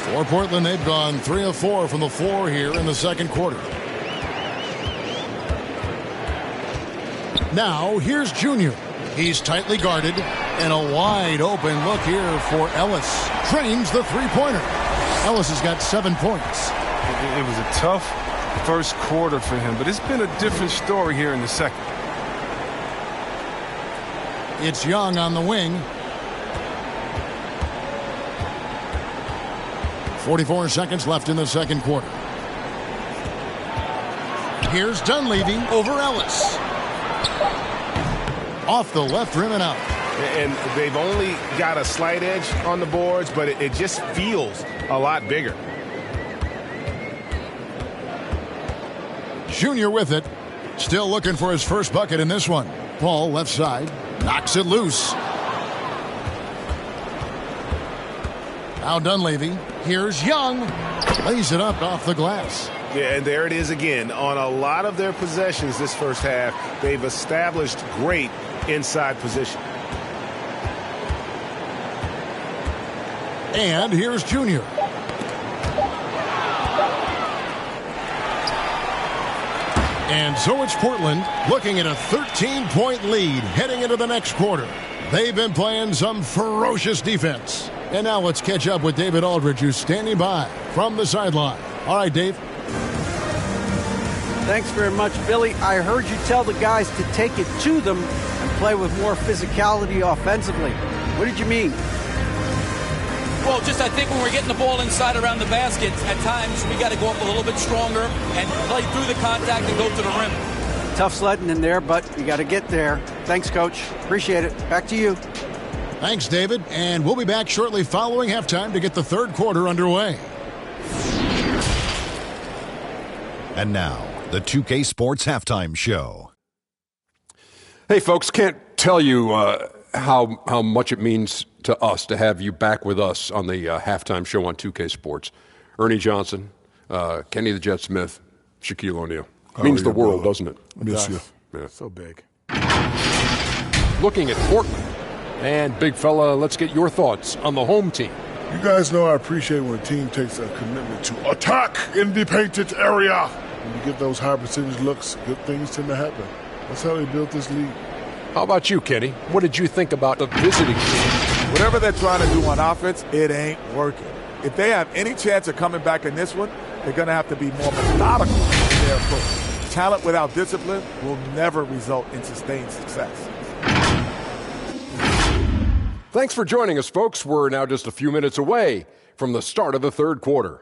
For Portland, they've gone 3 of 4 from the floor here in the second quarter. Now, here's Junior. He's tightly guarded, and a wide open look here for Ellis. Drains the three-pointer. Ellis has got 7 points. It was a tough first quarter for him, but it's been a different story here in the second. It's Young on the wing. 44 seconds left in the second quarter. Here's Dunleavy over Ellis. Off the left rim and out. And they've only got a slight edge on the boards, but it just feels a lot bigger. Junior with it. Still looking for his first bucket in this one. Paul, left side, knocks it loose. Now Dunleavy. Here's Young. Lays it up off the glass. Yeah, and there it is again. On a lot of their possessions this first half, they've established great inside position. And here's Junior. And so it's Portland looking at a 13-point lead heading into the next quarter. They've been playing some ferocious defense. And now let's catch up with David Aldridge, who's standing by from the sideline. All right, Dave. Thanks very much, Billy. I heard you tell the guys to take it to them and play with more physicality offensively. What did you mean? Well, just I think when we're getting the ball inside around the basket, at times we got to go up a little bit stronger and play through the contact and go to the rim. Tough sledding in there, but you got to get there. Thanks, Coach. Appreciate it. Back to you. Thanks, David. And we'll be back shortly following halftime to get the third quarter underway. And now, the 2K Sports Halftime Show. Hey, folks, can't tell you how much it means to us to have you back with us on the halftime show on 2K Sports. Ernie Johnson, Kenny the Jet Smith, Shaquille O'Neal. Means the world, doesn't it? Miss you. Yeah. So big. Looking at Portland. And, big fella, let's get your thoughts on the home team. You guys know I appreciate when a team takes a commitment to attack in the painted area. When you get those high percentage looks, good things tend to happen. That's how they built this league. How about you, Kenny? What did you think about the visiting team? Whatever they're trying to do on offense, it ain't working. If they have any chance of coming back in this one, they're going to have to be more methodical in their approach. Talent without discipline will never result in sustained success. Thanks for joining us, folks. We're now just a few minutes away from the start of the third quarter.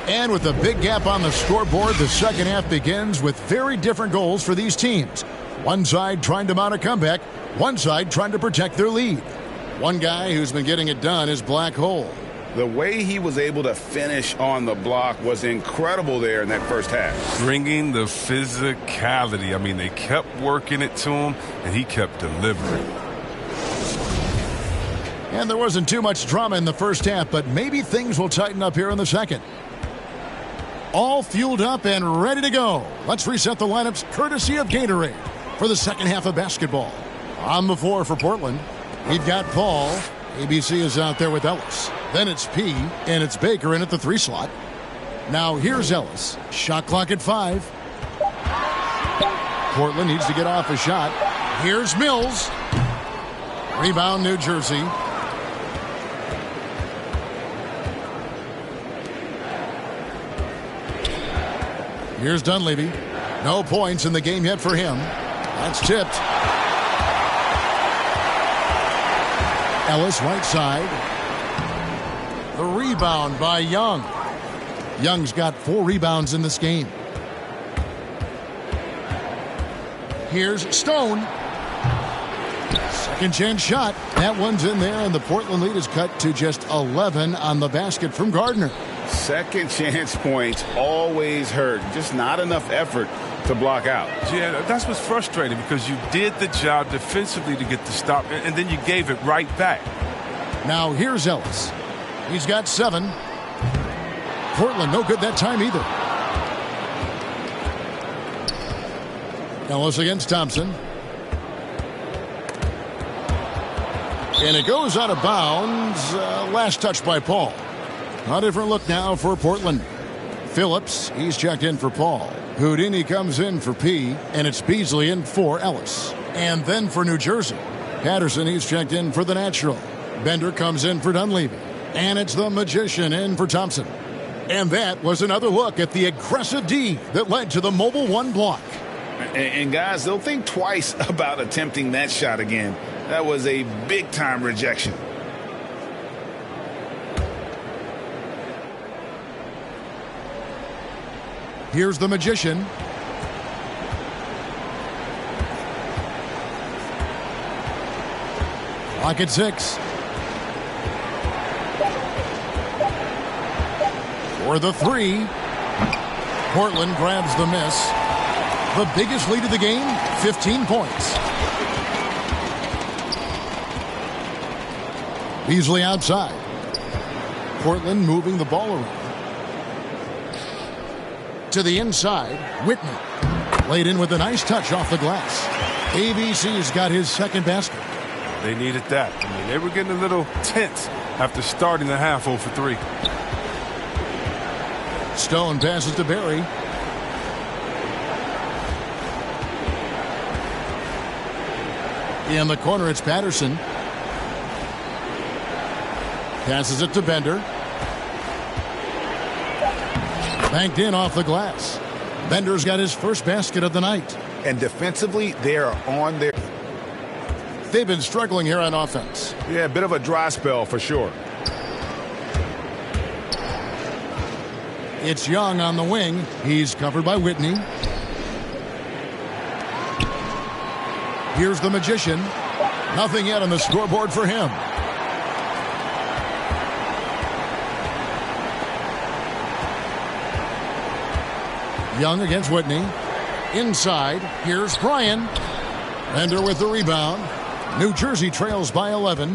And with a big gap on the scoreboard, the second half begins with very different goals for these teams. One side trying to mount a comeback, one side trying to protect their lead. One guy who's been getting it done is Black Hole. The way he was able to finish on the block was incredible there in that first half. Bringing the physicality. I mean, they kept working it to him, and he kept delivering. And there wasn't too much drama in the first half, but maybe things will tighten up here in the second. All fueled up and ready to go. Let's reset the lineups courtesy of Gatorade for the second half of basketball. On the floor for Portland, we've got Paul. ABC is out there with Ellis. Then it's P, and it's Baker in at the 3 slot. Now here's Ellis. Shot clock at 5. Portland needs to get off a shot. Here's Mills. Rebound, New Jersey. Here's Dunleavy. No points in the game yet for him. That's tipped. Ellis, right side. The rebound by Young. Young's got 4 rebounds in this game. Here's Stone. Second chance shot. That one's in there, and the Portland lead is cut to just 11 on the basket from Gardner. Second chance points always hurt. Just not enough effort to block out. Yeah, that's what's frustrating because you did the job defensively to get the stop, and then you gave it right back. Now here's Ellis. He's got 7. Portland no good that time either. Ellis against Thompson. And it goes out of bounds. Last touch by Paul. A different look now for Portland. Phillips, he's checked in for Paul. Houdini comes in for P, and it's Beasley in for Ellis. And then for New Jersey, Patterson, he's checked in for the natural. Bender comes in for Dunleavy. And it's the magician in for Thompson. And that was another look at the aggressive D that led to the mobile 1 block. And guys, they'll think twice about attempting that shot again. That was a big-time rejection. Here's the Magician. Clock at 6. For the 3. Portland grabs the miss. The biggest lead of the game, 15 points. Beasley outside. Portland moving the ball around. To the inside, Whitney. Laid in with a nice touch off the glass. ABC's got his second basket. They needed that. I mean, they were getting a little tense after starting the half 0 for 3. Stone passes to Barry. In the corner, it's Patterson. Passes it to Bender. Banked in off the glass. Bender's got his first basket of the night. And defensively, they are on their... They've been struggling here on offense. Yeah, a bit of a dry spell for sure. It's Young on the wing. He's covered by Whitney. Here's the Magician. Nothing yet on the scoreboard for him. Young against Whitney. Inside, here's Bryan. Bender with the rebound. New Jersey trails by 11.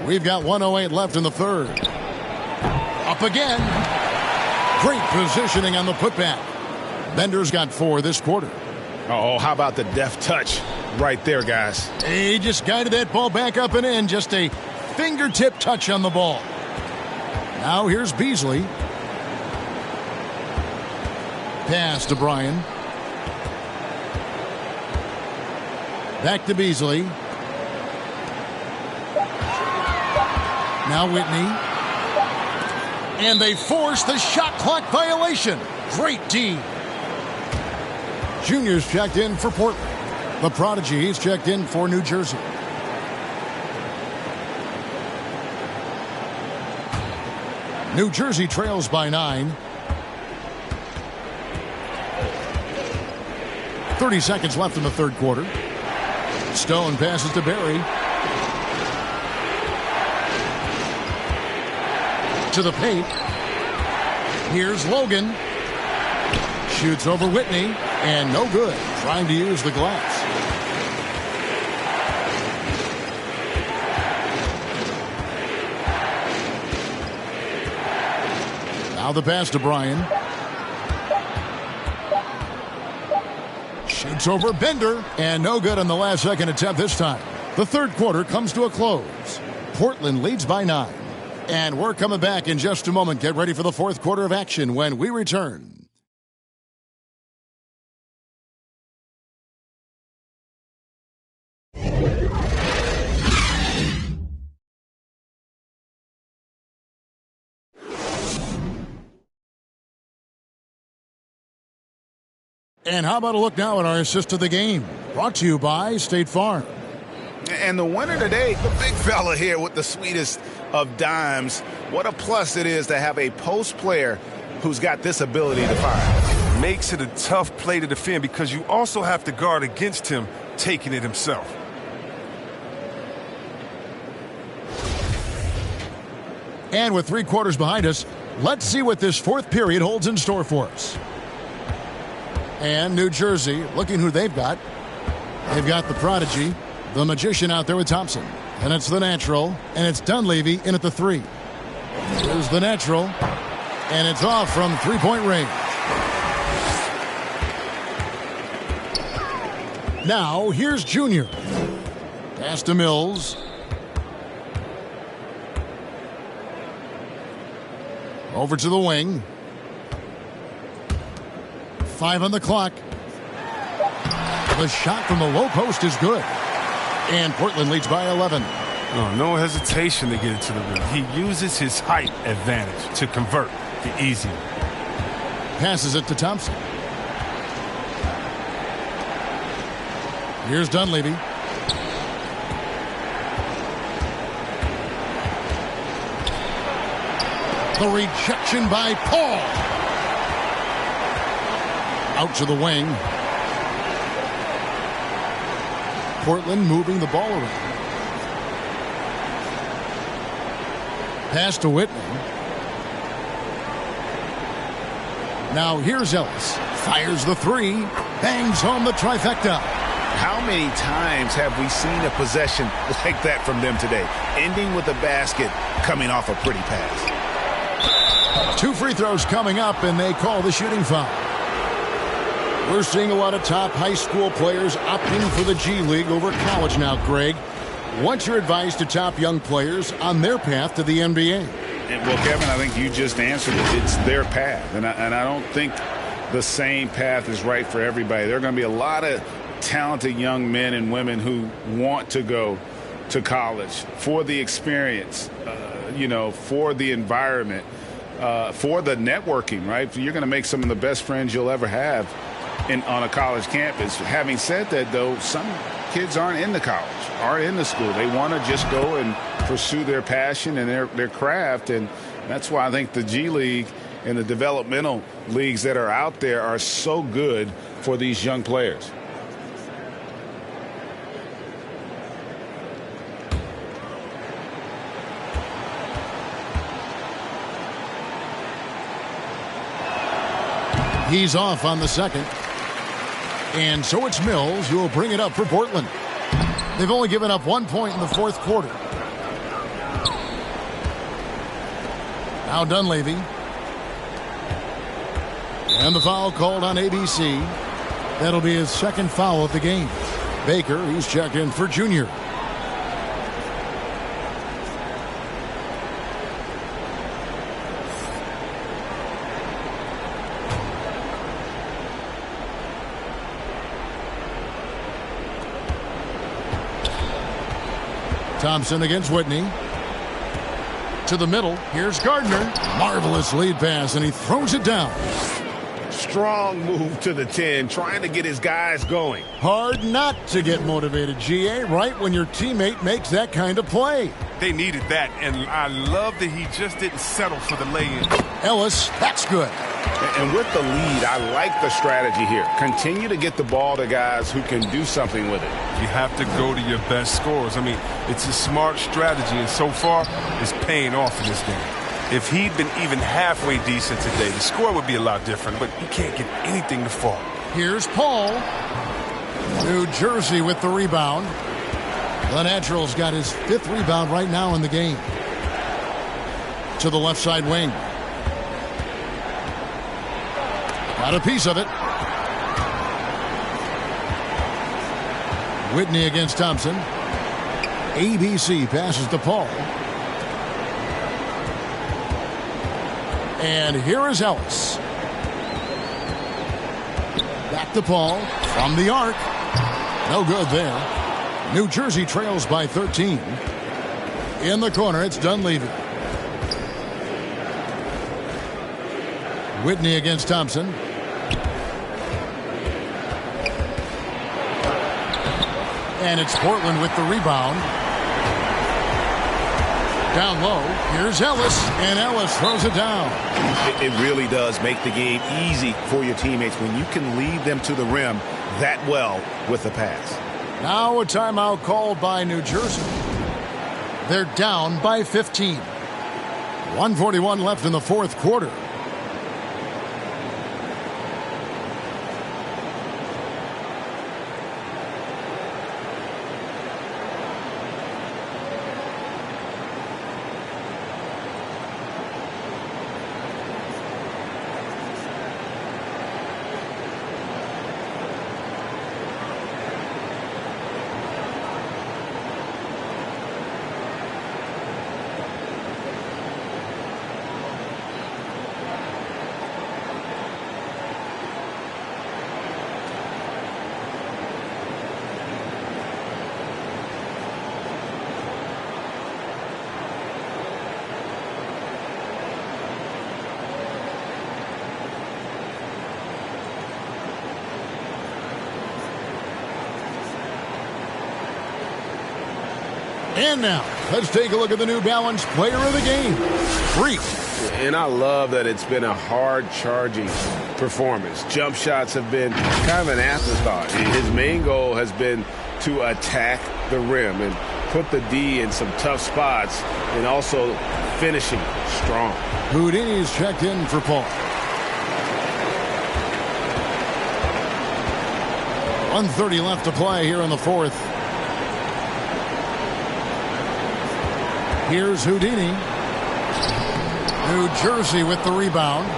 We've got 1:08 left in the third. Up again. Great positioning on the putback. Bender's got 4 this quarter. Oh, how about the deft touch right there, guys? He just guided that ball back up and in. Just a fingertip touch on the ball. Now here's Beasley. Pass to Bryan. Back to Beasley. Now Whitney. And they force the shot clock violation. Great D. Junior's checked in for Portland. The Prodigy is checked in for New Jersey. New Jersey trails by 9. 30 seconds left in the third quarter. Stone passes to Barry. To the paint. Here's Logan. Shoots over Whitney. And no good. Trying to use the glass. Now the pass to Bryan. Shoots over Bender. And no good on the last second attempt this time. The third quarter comes to a close. Portland leads by 9. And we're coming back in just a moment. Get ready for the fourth quarter of action when we return. And how about a look now at our assist of the game? Brought to you by State Farm. And the winner today, the big fella here with the sweetest of dimes. What a plus it is to have a post player who's got this ability to fire. Makes it a tough play to defend because you also have to guard against him taking it himself. And with 3 quarters behind us, let's see what this fourth period holds in store for us. And New Jersey, looking who they've got. They've got the Prodigy, the Magician out there with Thompson. And it's the Natural, and it's Dunleavy in at the 3. Here's the Natural, and it's off from three-point range. Now, here's Junior. Pass to Mills. Over to the wing. 5 on the clock. The shot from the low post is good. And Portland leads by 11. No hesitation to get it to the rim. He uses his height advantage to convert the easy. Passes it to Thompson. Here's Dunleavy. The rejection by Paul. Out to the wing. Portland moving the ball around. Pass to Whitney. Now here's Ellis. Fires the three. Bangs home the trifecta. How many times have we seen a possession like that from them today? Ending with a basket, coming off a pretty pass. 2 free throws coming up, and they call the shooting foul. We're seeing a lot of top high school players opting for the G League over college now, Greg. What's your advice to top young players on their path to the NBA? Well, Kevin, I think you just answered it. It's their path, and I don't think the same path is right for everybody. There are going to be a lot of talented young men and women who want to go to college for the experience, for the environment, for the networking, right? You're going to make some of the best friends you'll ever have on a college campus. Having said that, though, some kids aren't in the college, aren't in the school. They want to just go and pursue their passion and their craft, and that's why I think the G League and the developmental leagues that are out there are so good for these young players. He's off on the second. And so it's Mills who will bring it up for Portland. They've only given up 1 point in the fourth quarter. Now Dunleavy. And the foul called on ABC. That'll be his second foul of the game. Baker, he's checked in for Junior. Thompson against Whitney. To the middle. Here's Gardner. Marvelous lead pass, and he throws it down. Strong move to the 10, trying to get his guys going. Hard not to get motivated, GA, right when your teammate makes that kind of play. They needed that, and I love that he just didn't settle for the lay-in. Ellis, that's good. And with the lead, I like the strategy here. Continue to get the ball to guys who can do something with it. You have to go to your best scorers. I mean, it's a smart strategy, and so far, it's paying off in this game. If he'd been even halfway decent today, the score would be a lot different, but he can't get anything to fall. Here's Paul. New Jersey with the rebound. The Natural's got his 5th rebound right now in the game. To the left side wing. Got a piece of it. Whitney against Thompson. ABC passes to Paul. And here is Ellis. Back to Paul from the arc. No good there. New Jersey trails by 13. In the corner, it's Dunleavy. Whitney against Thompson. And it's Portland with the rebound. Down low, here's Ellis, and Ellis throws it down. It really does make the game easy for your teammates when you can lead them to the rim that well with the pass. Now a timeout called by New Jersey. They're down by 15. 1:41 left in the fourth quarter. And now, let's take a look at the New Balance Player of the Game. Freak And I love that it's been a hard-charging performance. Jump shots have been kind of an afterthought. His main goal has been to attack the rim and put the D in some tough spots and also finishing strong. Houdini's checked in for Paul. 1:30 left to play here in the fourth. Here's Houdini. New Jersey with the rebound.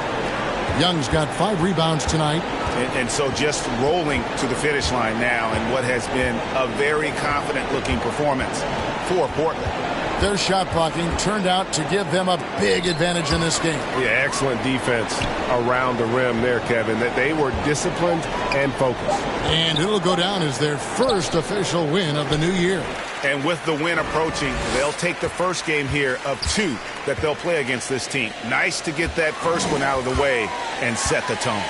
Young's got 5 rebounds tonight. And so just rolling to the finish line now in what has been a very confident-looking performance for Portland. Their shot blocking turned out to give them a big advantage in this game. Yeah, excellent defense around the rim there, Kevin. That they were disciplined and focused. And it'll go down as their first official win of the new year. And with the win approaching, they'll take the first game here of 2 that they'll play against this team. Nice to get that first one out of the way and set the tone.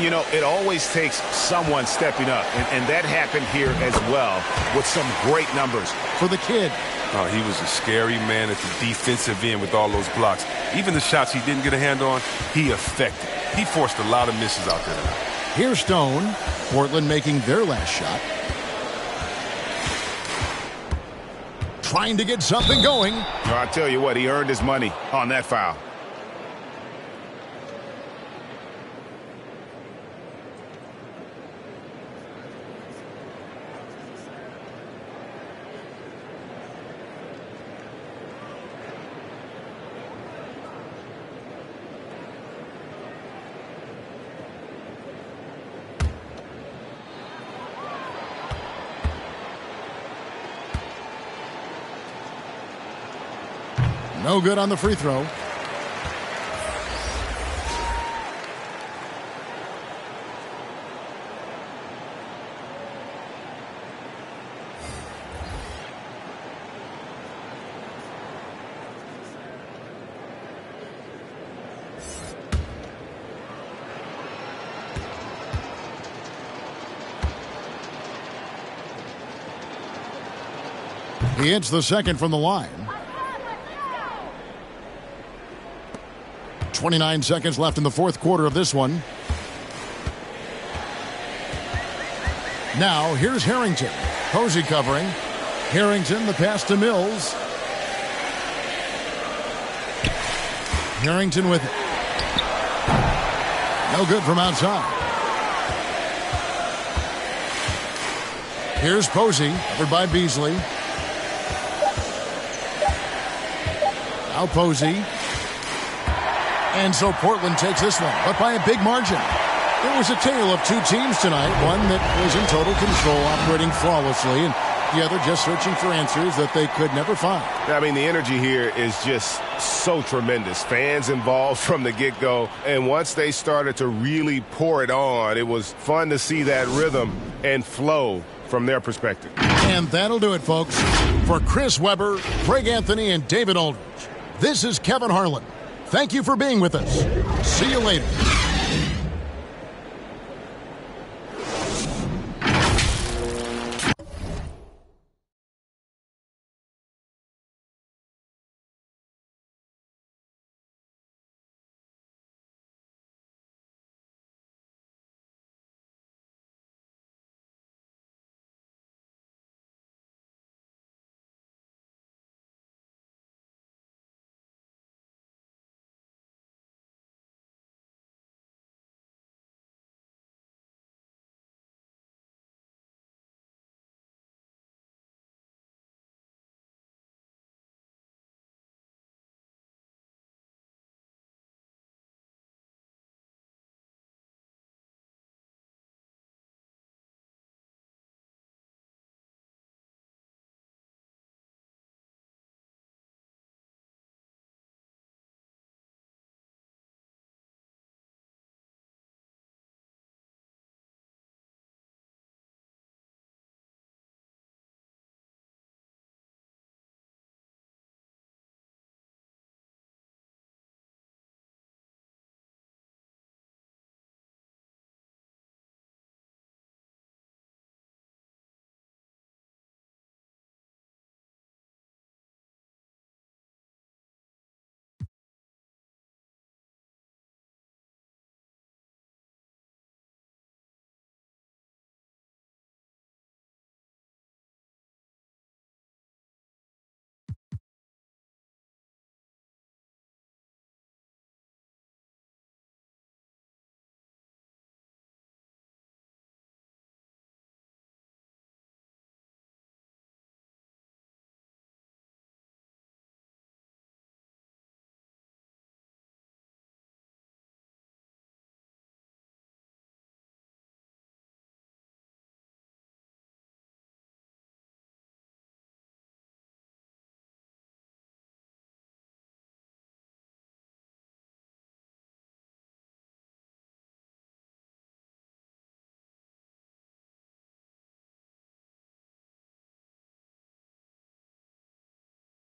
You know, it always takes someone stepping up, and that happened here as well with some great numbers. For the kid. Oh, he was a scary man at the defensive end with all those blocks. Even the shots he didn't get a hand on, he affected. He forced a lot of misses out there. Here's Stone. Portland making their last shot. Trying to get something going. Well, I tell you what, he earned his money on that foul. No good on the free throw. He hits the second from the line. 29 seconds left in the fourth quarter of this one. Now, here's Harrington. Posey covering. Harrington, the pass to Mills. Harrington with it. No good from outside. Here's Posey, covered by Beasley. Now Posey. And so Portland takes this one, but by a big margin. It was a tale of 2 teams tonight, one that was in total control, operating flawlessly, and the other just searching for answers that they could never find. I mean, the energy here is just so tremendous. Fans involved from the get-go, and once they started to really pour it on, it was fun to see that rhythm and flow from their perspective. And that'll do it, folks. For Chris Webber, Craig Anthony, and David Aldridge, this is Kevin Harlan. Thank you for being with us. See you later.